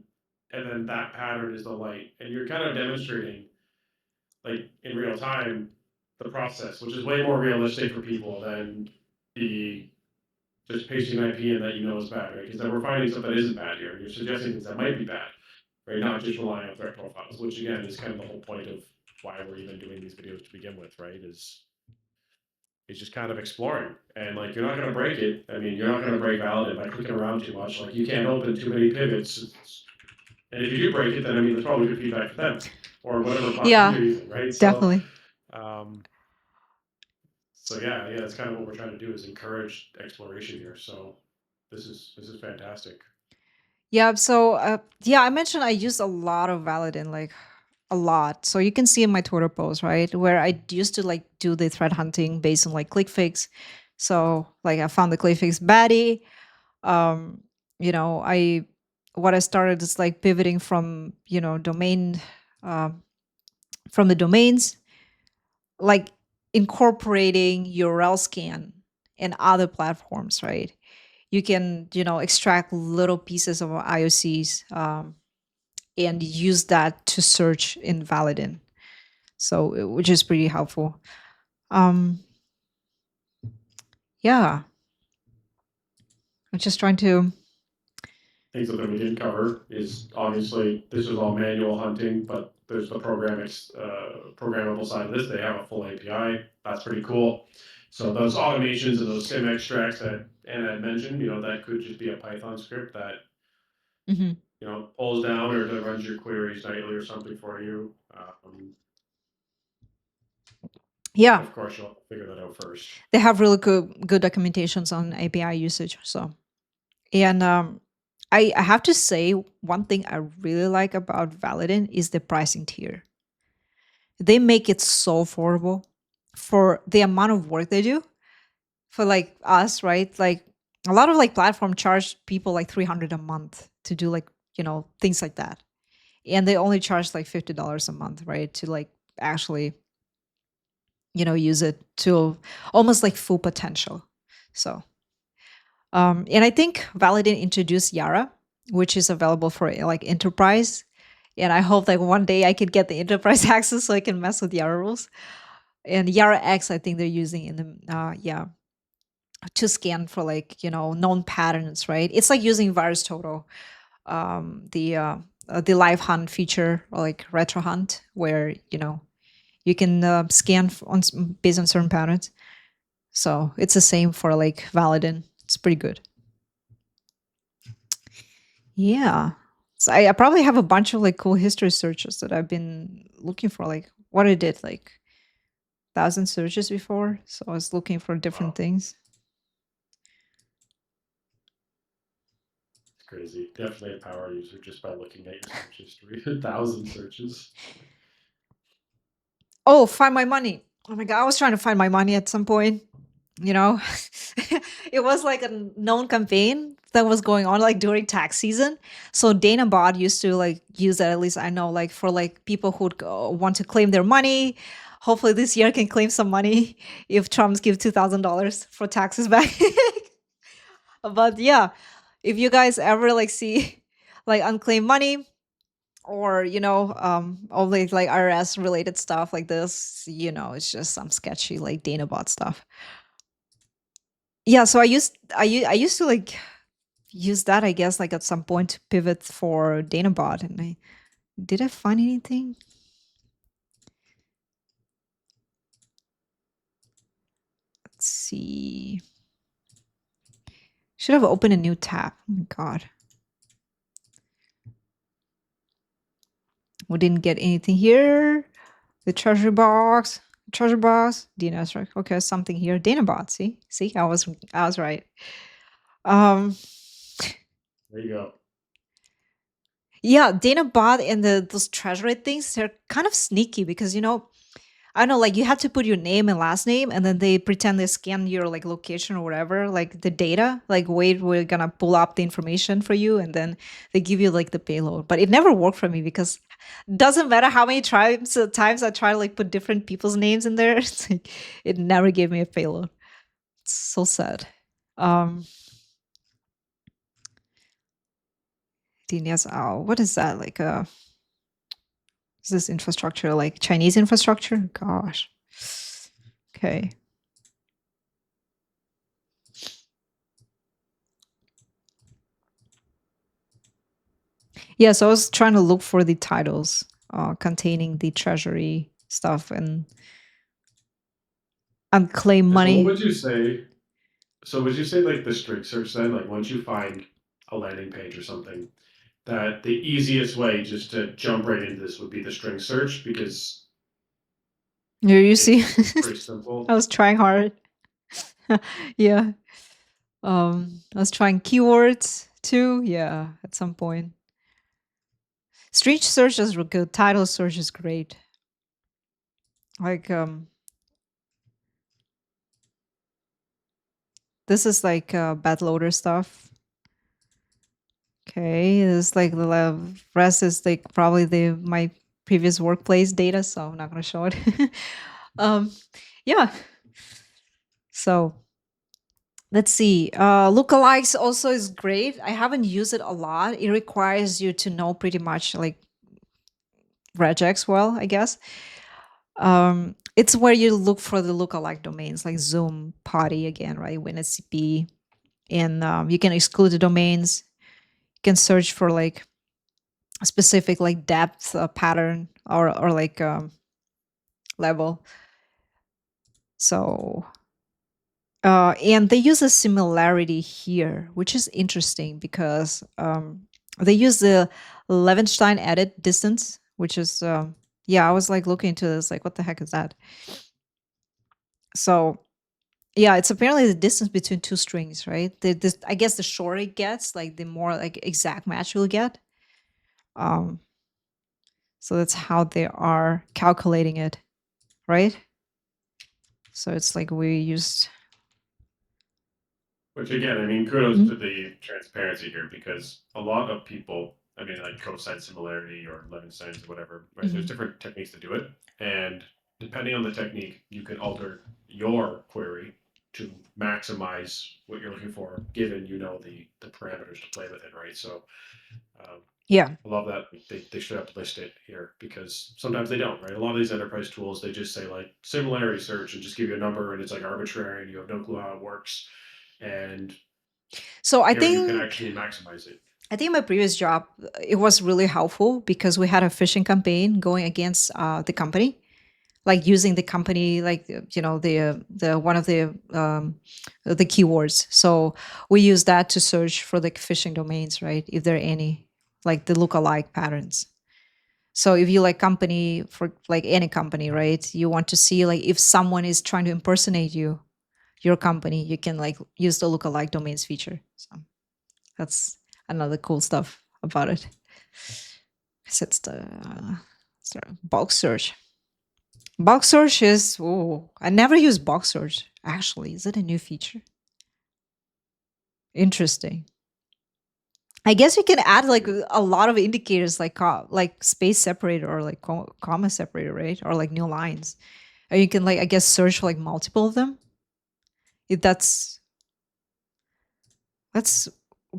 and then that pattern is the light. And you're kind of demonstrating, like in real time, the process, which is way more realistic for people than the just pasting IP in that you know is bad, right? Because then we're finding stuff that isn't bad here, and you're suggesting things that might be bad, right? Not just relying on threat profiles, which again is kind of the whole point of why we're even doing these videos to begin with, right? Is it's just kind of exploring. And like you're not going to break it. I mean, you're not going to break Validin by clicking around too much. Like you can't open too many pivots. And if you do break it, then I mean, there's probably good feedback for them or whatever platform Yeah, you're using, right? definitely. Um, so yeah, that's kind of what we're trying to do is encourage exploration here. So this is fantastic. Yeah. So yeah, I mentioned I use a lot of Validin, like a lot. So you can see in my Twitter post, right, where I used to like do the threat hunting based on like ClickFix. So like I found the ClickFix baddie. Um, I what I started is like pivoting from domain um, from the domains, like incorporating URL scan and other platforms, right? You can extract little pieces of IOCs and use that to search in Validin. So which is pretty helpful. Um, yeah, I'm just trying to. Things that we didn't cover is obviously this is all manual hunting, but there's the programmable side of this. They have a full API. That's pretty cool. So those automations and those sim extracts that Anna had mentioned, that could just be a Python script that Mhm. pulls down or that runs your queries nightly or something for you. Yeah, Of course, you'll figure that out first. they have really good documentations on API usage. So, and I have to say one thing I really like about Validin is the pricing tier. They make it so affordable for the amount of work they do. For like us, right? Like a lot of like platform charge people like 300 a month to do like things like that, and they only charge like $50 a month, right? To like actually use it to almost like full potential. So and I think Validin introduced YARA, which is available for like enterprise. And I hope like one day I could get the enterprise access so I can mess with YARA rules. And YARA X, I think they're using in the to scan for like known patterns, right? It's like using virus total, the live hunt feature or like retro hunt, where you can scan based on certain patterns. So it's the same for like Validin. It's pretty good. Yeah. So I probably have a bunch of like cool history searches that I've been looking for. Like what I did, like 1,000 searches before. So I was looking for different things. It's crazy. Definitely a power user just by looking at your search history. 1,000 searches. Oh, find my money. Oh my God. I was trying to find my money at some point. It was like a known campaign that was going on like during tax season. So Dana Bot used to like use that, at least I know, like for like people who want to claim their money. Hopefully this year can claim some money if Trump's give $2,000 for taxes back. But yeah, if you guys ever like see like unclaimed money or only like IRS related stuff like this, it's just some sketchy like Dana Bot stuff. Yeah, so I used to like use that, I guess, like at some point to pivot for Danabot. And I find anything? Let's see. Should have opened a new tab. Oh my God. We didn't get anything here. The treasure box. Treasure box, DNS, right? Okay, something here. Danabot. See, I was right. Um, There you go. yeah, Danabot and those treasury things, they're kind of sneaky because I don't know, like you have to put your name and last name, and then they pretend they scan your like location or whatever, like the data, like wait, we're gonna pull up the information for you, and then they give you like the payload. But it never worked for me because doesn't matter how many times I try to like put different people's names in there, it's like it never gave me a payload. It's so sad. Um DNS, oh, what is that? Like is this infrastructure like Chinese infrastructure? Gosh. Okay. Yeah, so I was trying to look for the titles containing the treasury stuff and unclaimed So what money. would you say? So would you say like the string search then, like once you find a landing page or something, that the easiest way just to jump right into this would be the string search because You see, it's pretty simple. I was trying hard. Yeah. I was trying keywords too. Yeah, at some point. Street search is real good. Title search is great. Like this is like BatLoader stuff. Okay, it's like the rest is like probably my previous workplace data, so I'm not gonna show it. um, yeah. So let's see. Lookalikes also is great. I haven't used it a lot. It requires you to know pretty much like regex well, I guess. It's where you look for the lookalike domains like Zoom, Potty again, right? WinSCP, and you can exclude the domains. You can search for like a specific like depth pattern or like level. So and they use a similarity here, which is interesting because they use the Levenstein edit distance, which is yeah, I was like looking into this, like what the heck is that? So yeah, it's apparently the distance between two strings, right? I guess the shorter it gets, like the more like exact match you'll get. Um, so that's how they are calculating it, right? So it's like we used. Which again, I mean, kudos Mhm. to the transparency here because a lot of people, I mean, like cosine similarity or Levenstein's or whatever, right? There's Mhm. different techniques to do it, and depending on the technique, you can alter your query to maximize what you're looking for, given you know the parameters to play with it, right? So Yeah. I love that they should have list it here because sometimes they don't, right? A lot of these enterprise tools they just say like similarity search and just give you a number and it's like arbitrary and you have no clue how it works. And So here you can actually maximize it. I think my previous job it was really helpful because we had a phishing campaign going against the company, like using the company, like the one of the keywords. So we use that to search for the phishing domains, right? If there are any, like the lookalike patterns. So if you like company for like any company, right? You want to see like if someone is trying to impersonate your company, you can like use the lookalike domains feature. So that's another cool stuff about it. So it's the bulk search. Bulk search is, oh, I never use bulk search. Actually, is it a new feature? Interesting. I guess you can add like a lot of indicators like space separator or like comma separator, right? Or like new lines. Or you can like I guess search for like multiple of them. If that's let's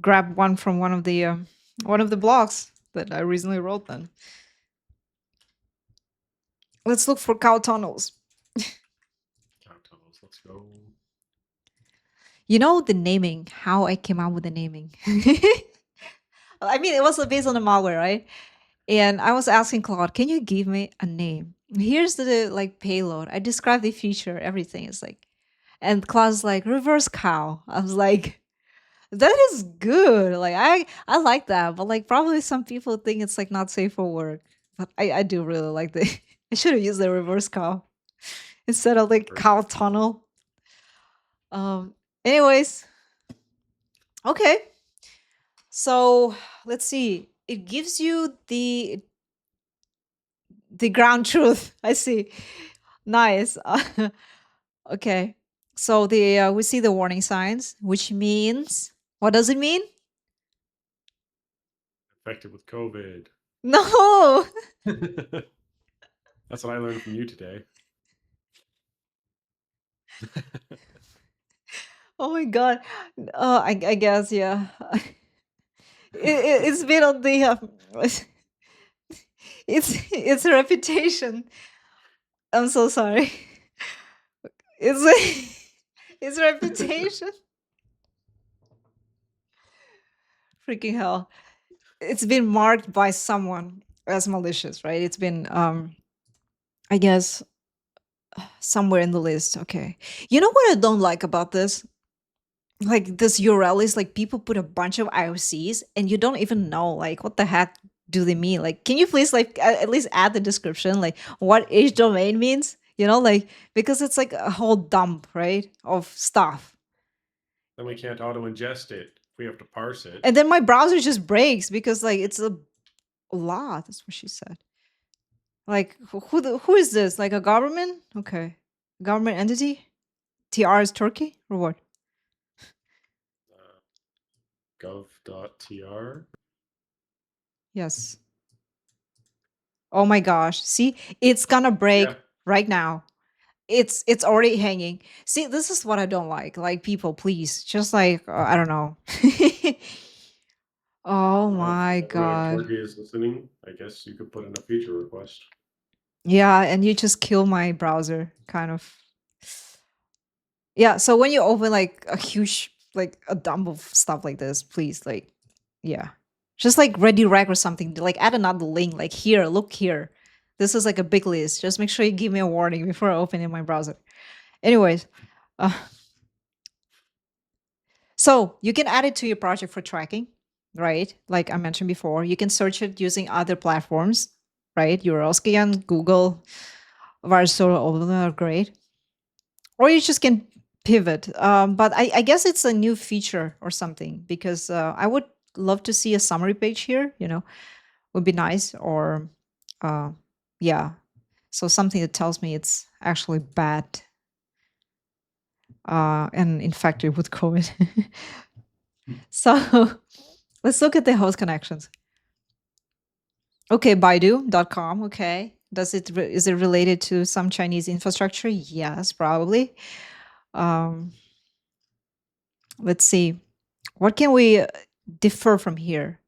grab one from one of the blogs that I recently wrote then. Let's look for cow tunnels. Let's go. You know the naming, how I came out with the naming. I mean, it was based on the malware, right? And I was asking Claude, can you give me a name? Here's the like payload. I described the feature, everything. It's like, and Claude's like reverse cow. I was like, that is good. Like I like that, but like probably some people think it's like not safe for work. But I do really like the. I should have used the reverse cow. instead of like CowTunnel. Anyways, okay. So let's see. It gives you the ground truth. I see. Nice. Okay. So the we see the warning signs, which means, what does it mean? Infected with COVID. No. That's what I learned from you today. Oh my god. I guess, yeah. It's been on the it's a reputation. I'm so sorry. It's it's reputation. Freaking hell. It's been marked by someone as malicious, right? It's been I guess somewhere in the list. Okay. You know what I don't like about this? Like this URL is like people put a bunch of IOCs and you don't even know like what the heck do they mean? Like, can you please like at least add the description, like what each domain means? You know, like because it's like a whole dump, right, of stuff. Then we can't auto ingest it. We have to parse it. And then my browser just breaks because like it's a lot. That's what she said. Like who is this? Like a government? Okay, government entity? TR is Turkey or what? Gov.tr. Yes. Oh my gosh. See, it's gonna break Yeah. right now. It's already hanging. See, this is what I don't like. Like people, please, just like I don't know. Oh Well, my if god. Turkey is listening, I guess you could put in a feature request. Yeah, and you just kill my browser, kind of. Yeah, so when you open like a huge, like a dump of stuff like this, please, like, yeah, just like redirect or something. Like add another link. Like here, look here. This is like a big list. Just make sure you give me a warning before I open in my browser. Anyways, uh, so you can add it to your project for tracking, right? Like I mentioned before, you can search it using other platforms, right? Uralskian, Google, Varso, all of them are great. Or you just can pivot. But I guess it's a new feature or something because I would love to see a summary page here, would be nice. Or, yeah. So something that tells me it's actually bad and infected with COVID. So let's look at the host connections. Okay, Baidu.com. Okay. Is it related to some Chinese infrastructure? Yes, probably. Let's see. What can we differ from here?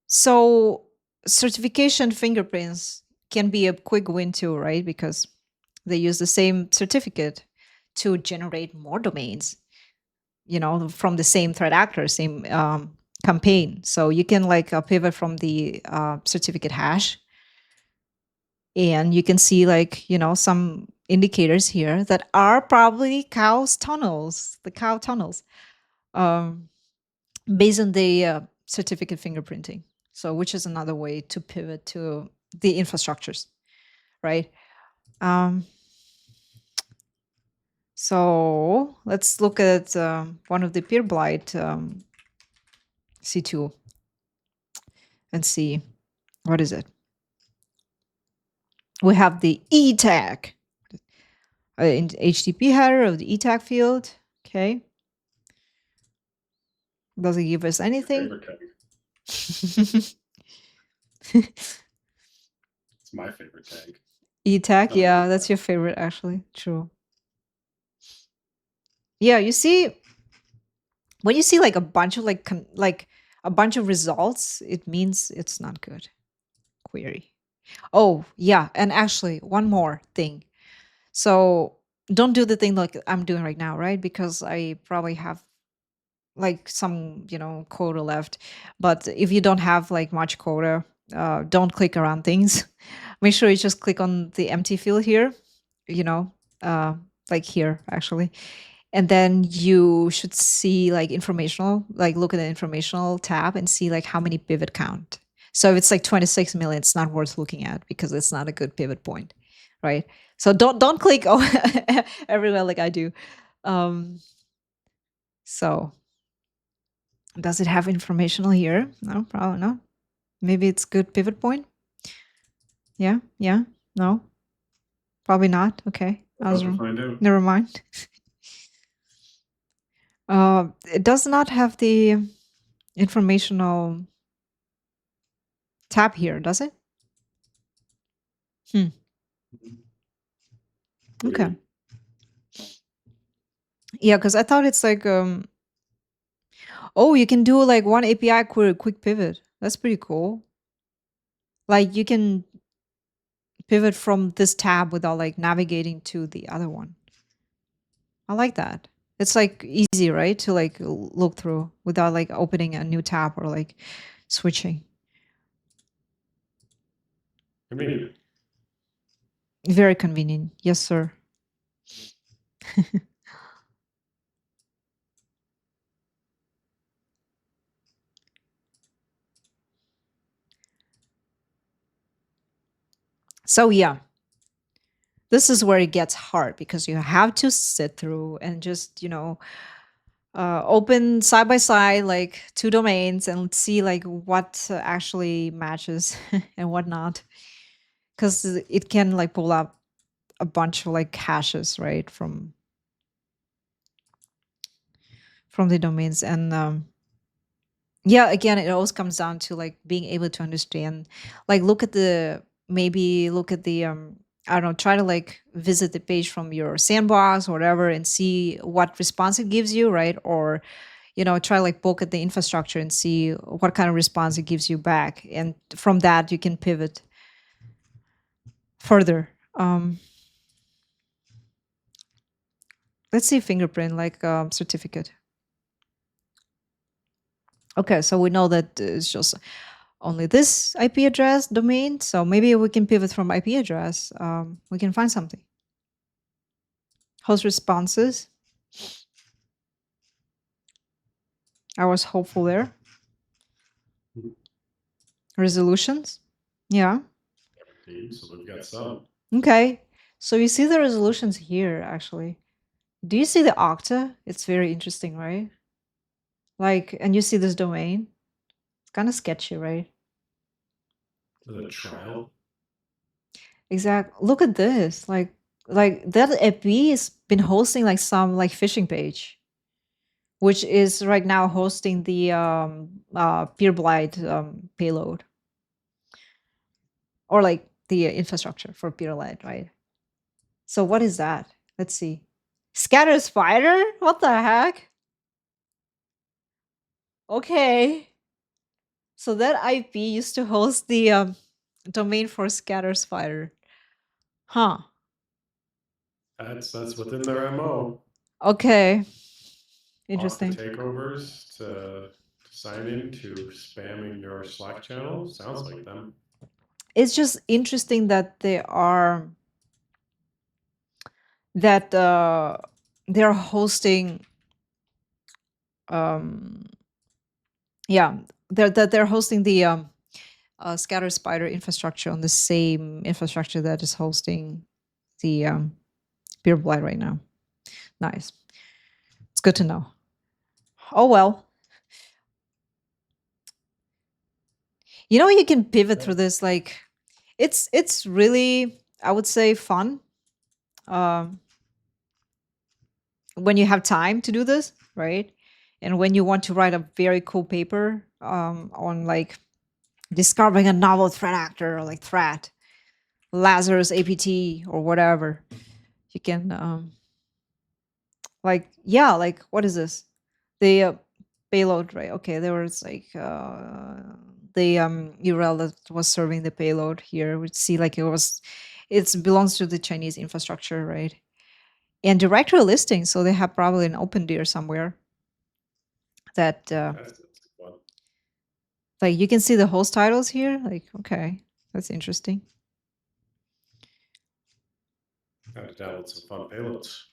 So certification fingerprints can be a quick win too, right? Because they use the same certificate to generate more domains, from the same threat actor, same campaign. So you can like pivot from the certificate hash, and you can see like some indicators here that are probably the cow tunnels, based on the certificate fingerprinting. So which is another way to pivot to the infrastructures, right? So let's look at one of the PeerBlight C2 and see what is it. We have the E tag in HTTP header of the E tag field. Okay. Does it give us anything? Favorite tag. It's my favorite tag. E tag, Oh, yeah, yeah. that's your favorite actually. True. Yeah, you see, when you see like a bunch of like a bunch of results, it means it's not good. Query. Oh, yeah, and actually one more thing. So don't do the thing like I'm doing right now, right? Because I probably have like some, quota left. But if you don't have like much quota, don't click around things. Make sure you just click on the empty field here, you know, like here actually. And then you should see like informational, like look at the informational tab and see like how many pivot count. So if it's like 26 million, it's not worth looking at because it's not a good pivot point, right? So don't click everywhere like I do. Um, so does it have informational here? No, probably not. Maybe it's good pivot point. Yeah, yeah, no, probably not. Okay, I About was to wrong. find out. Never mind. It does not have the informational tab here, does it? What do you Okay. mean? Yeah, because I thought it's like oh, you can do like one API query quick pivot. That's pretty cool. Like you can pivot from this tab without like navigating to the other one. I like that. It's like easy, right? To like look through without like opening a new tab or like switching. Convenient. Very convenient. Yes, sir. So yeah, this is where it gets hard because you have to sit through and just, open side by side like two domains and see like what actually matches and what not. Because it can like pull up a bunch of like hashes, right, from the domains. And yeah, again, it always comes down to like being able to understand, like maybe look at the I don't know, try to like visit the page from your sandbox or whatever and see what response it gives you, right? Or try like poke at the infrastructure and see what kind of response it gives you back, and from that you can pivot further. Let's see fingerprint like certificate. Okay, so we know that it's just only this IP address domain. So maybe we can pivot from IP address. We can find something. Host responses. I was hopeful there. Resolutions. Yeah. So we've got some. Okay. So you see the resolutions here, actually. Do you see the octa? It's very interesting, right? Like, and you see this domain. It's kind of sketchy, right? The trial. Exact. Look at this. Like that IP has been hosting like some like phishing page, which is right now hosting the PeerBlight payload, or like the infrastructure for PeerBlight, right? So what is that? Let's see. Scatter spider? What the heck? Okay. So that IP used to host the domain for scatter spider. Huh. That's within their MO. Okay. Octa Interesting. takeovers to sign into spamming your Slack channel. Sounds like them. It's just interesting that they're hosting yeah, they're hosting the scatter spider infrastructure on the same infrastructure that is hosting the PeerBlight right now. Nice. It's good to know. Oh well. You can pivot through this. Like, it's really, I would say, fun. When you have time to do this, right? And when you want to write a very cool paper on like discovering a novel threat actor or like threat, Lazarus APT or whatever, you can like, yeah, like what is this? The payload, right? Okay, there was like the URL that was serving the payload here. We see like it belongs to the Chinese infrastructure, right? And directory listing, so they have probably an open dir somewhere that That's fun. like you can see the host titles here. Like, okay, that's interesting. Got to download some fun payloads.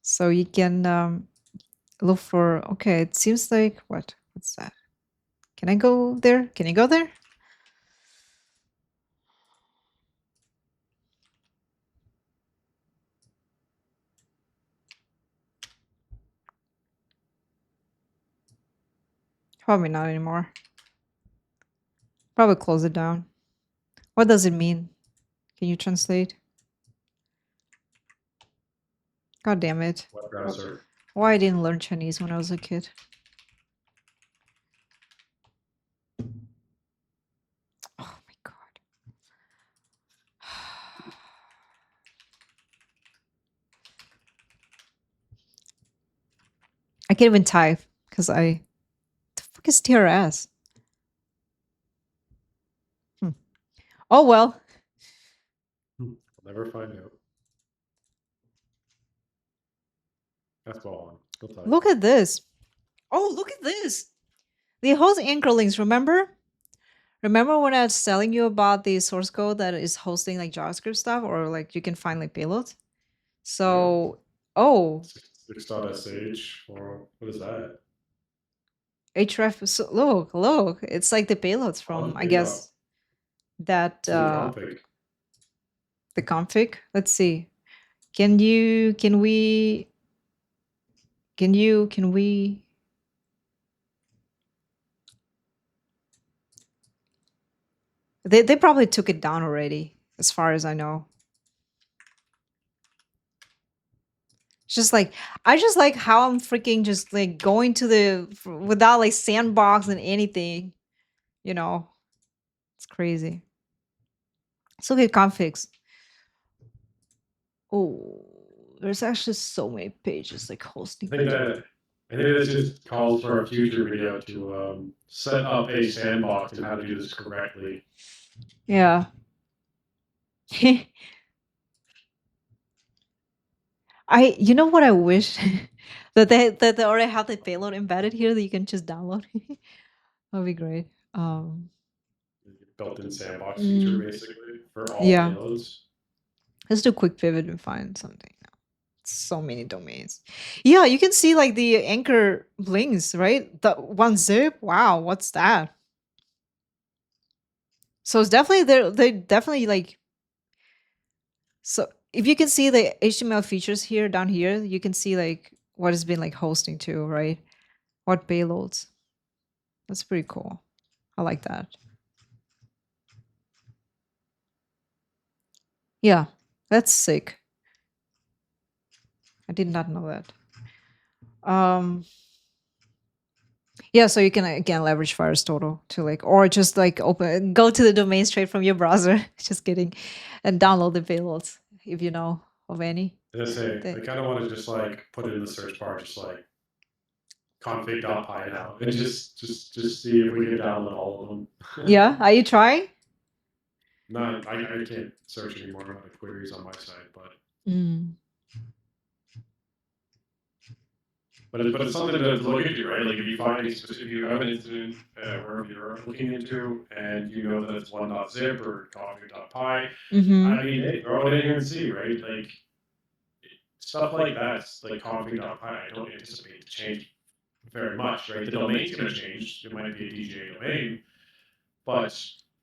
So you can look for, okay, it seems like, what's that? Can I go there? Can you go there? Probably not anymore. Probably close it down. What does it mean? Can you translate? God damn it. Web browser. Why I didn't learn Chinese when I was a kid. Oh my god. I can't even type because I. The fuck is TRS? Oh well. I'll never find out. That's ball on. We'll tell you. Look at this. Oh, look at this. The host anchor links, remember? Remember when I was telling you about the source code that is hosting like JavaScript stuff or like you can find like payloads? So, oh, 6.sh or what is that? href. So look, it's like the payloads from, I guess, that It's in the config. the config. Let's see. Can we they probably took it down already, as far as I know. It's just like I just like how I'm freaking just like going to without like sandbox and anything, you know. It's crazy. Let's look at configs. Oh, there's actually so many pages like hosting. I think that just calls for a future video to set up a sandbox and how to do this correctly. Yeah. You know what I wish that they already have the payload embedded here that you can just download. That'd be great. Built-in sandbox feature basically for all Yeah. payloads. Let's do a quick pivot and find something. So many domains. Yeah, you can see like the anchor links, right? The one zip. Wow, what's that? So it's definitely they definitely like. So if you can see the HTML features here down here, you can see like what has been like hosting to, right? What payloads. That's pretty cool. I like that. Yeah, that's sick. I did not know that. Yeah, so you can again leverage Firestore to like, or just like go to the domain straight from your browser. Just kidding, and download the payloads if you know of any. I say I kind of want to just like put it in the search bar, just like config.py now, and just see if we can download all of them. Yeah, are you trying? No, I can't search anymore about the queries on my side, but it's something to look into, right? Like if you find if you have an incident wherever you're looking into, and you know that it's 1.zip or config.py, I mean, hey, throw it in here and see, right? Like stuff like that, like config.py, I don't anticipate to change very much, right? The domain's going to change. It might be a DJA domain, but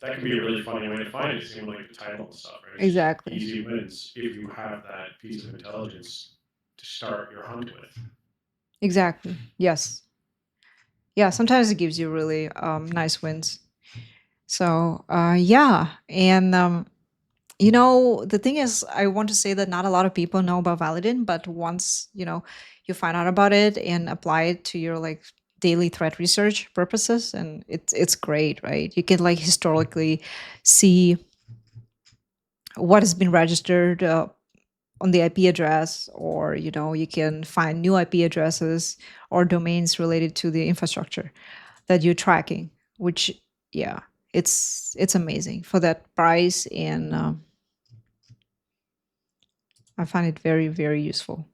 that can be a really funny way to find it, same like the title and stuff, right? It's Exactly. Easy wins if you have that piece of intelligence to start your hunt with. Exactly. Yes. Yeah, sometimes it gives you really nice wins. So yeah, and you know, the thing is, I want to say that not a lot of people know about Validin, but once you find out about it and apply it to your like daily threat research purposes, and it's great, right? You can like historically see what has been registered on the IP address, or you can find new IP addresses or domains related to the infrastructure that you're tracking. Which, yeah, it's amazing for that price, and I find it very, very useful.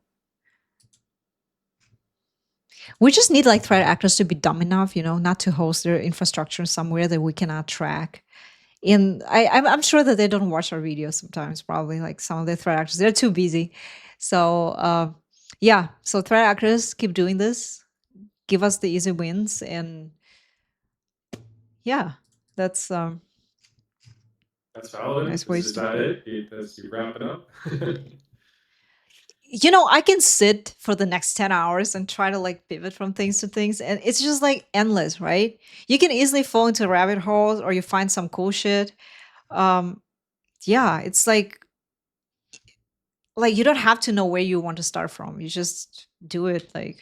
We just need like threat actors to be dumb enough, not to host their infrastructure somewhere that we cannot track. And I'm sure that they don't watch our videos sometimes. Probably like some of the threat actors, they're too busy. So yeah, so threat actors, keep doing this. Give us the easy wins, and yeah, that's valid. nice ways Is to that put it? That's you wrapping up. I can sit for the next 10 hours and try to like pivot from things to things, and it's just like endless, right? You can easily fall into rabbit holes, or you find some cool shit. Um, yeah, it's like you don't have to know where you want to start from. You just do it. Like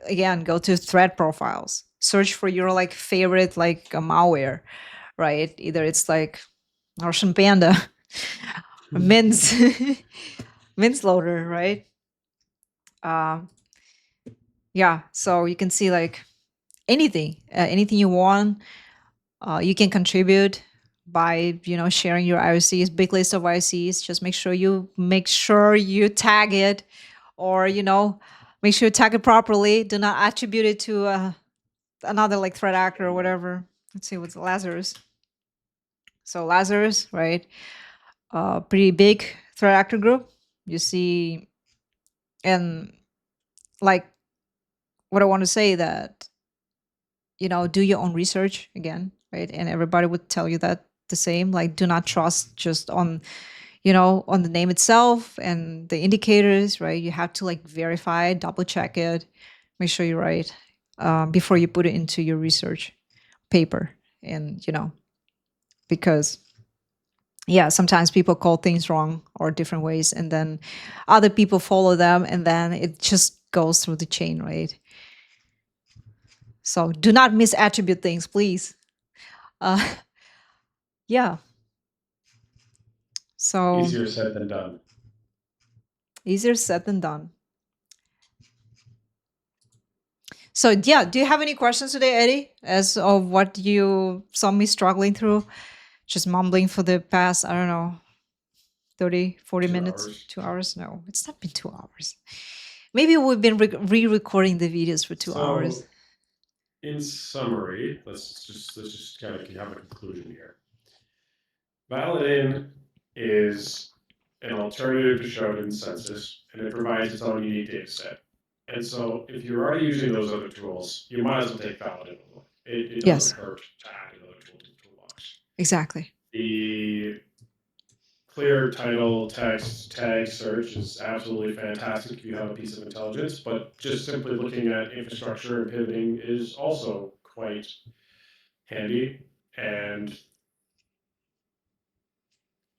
again, go to thread profiles, search for your like favorite like malware, right? Either it's like Russian Panda, or Mince, Mince loader, right? Um, yeah, so you can see like anything you want. You can contribute by sharing your IOCs, big list of IOCs. Just make sure you tag it, or make sure you tag it properly. Do not attribute it to another like threat actor or whatever. Let's see what's Lazarus. So Lazarus, right? Pretty big threat actor group. You see, and like what I want to say that do your own research again, right? And everybody would tell you that the same. Like, do not trust just on the name itself and the indicators, right? You have to like verify, double check it, make sure you're right before you put it into your research paper. And because yeah, sometimes people call things wrong or different ways, and then other people follow them, and then it just goes through the chain, right? So do not misattribute things, please. Uh, yeah. So Easier said than done. easier said than done. So yeah, do you have any questions today, Eddie? As of what you saw me struggling through, just mumbling for the past, I don't know, 30, 40 2 minutes, hours. 2 hours? No, it's not been 2 hours. Maybe we've been re-recording the videos for 2 hours. So, in summary, let's just kind of have a conclusion here. Validin is an alternative to Shodan Census, and it provides its own unique data set. And so, if you're already using those other tools, you might as well take Validin. It Yes. doesn't hurt to add another tool to the toolbox. Exactly. The clear title text tag search is absolutely fantastic if you have a piece of intelligence, but just simply looking at infrastructure and pivoting is also quite handy. And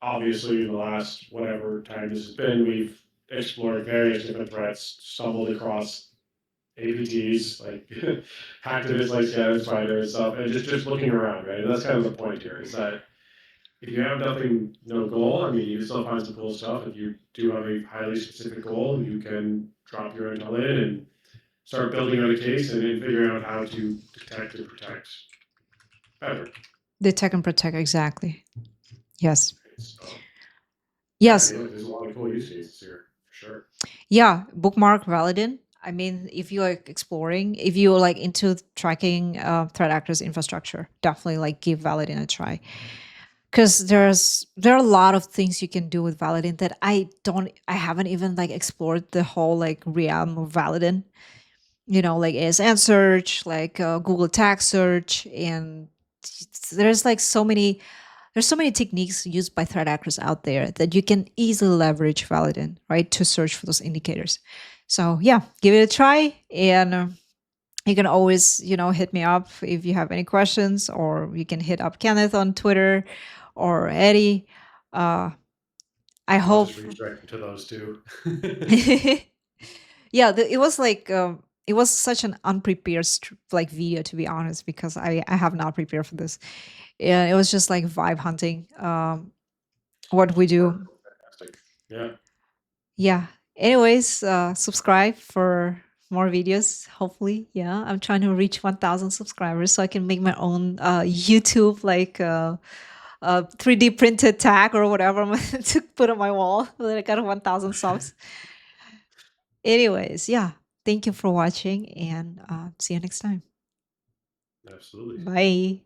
obviously, in the last whatever time this has been, we've explored various different threats, stumbled across APTs, like hacktivists like Scatter Spider and stuff, and just looking around, right? And that's kind of the point here, is that if you have nothing, no goal, I mean, you still find some cool stuff. If you do have a highly specific goal, you can drop your intel in and start building out a case and then figuring out how to detect and protect better. Detect and protect, exactly. Yes. So, Yes. yeah, there's a lot of cool use cases here, for sure. Yeah, bookmark Validin. I mean, if you're exploring, if you're like into tracking threat actors infrastructure, definitely like give Validin a try. Because there are a lot of things you can do with Validin that I haven't even like explored the whole like realm of Validin. Like ASN search, like Google tag search, and there's like there's so many techniques used by threat actors out there that you can easily leverage Validin, right, to search for those indicators. So yeah, give it a try, and you can always, hit me up if you have any questions, or you can hit up Kenneth on Twitter or Eddie. I I'll hope. just redirect you to those two. Yeah, it was like it was such an unprepared like video, to be honest, because I have not prepared for this. Yeah, it was just like vibe hunting. What we do. Fantastic. Yeah. Yeah. Anyways, subscribe for more videos. Hopefully, yeah. I'm trying to reach 1,000 subscribers so I can make my own YouTube like 3D printed tag or whatever I'm going to put on my wall. That I got 1,000 subs. Anyways, yeah. Thank you for watching, and see you next time. Absolutely. Bye.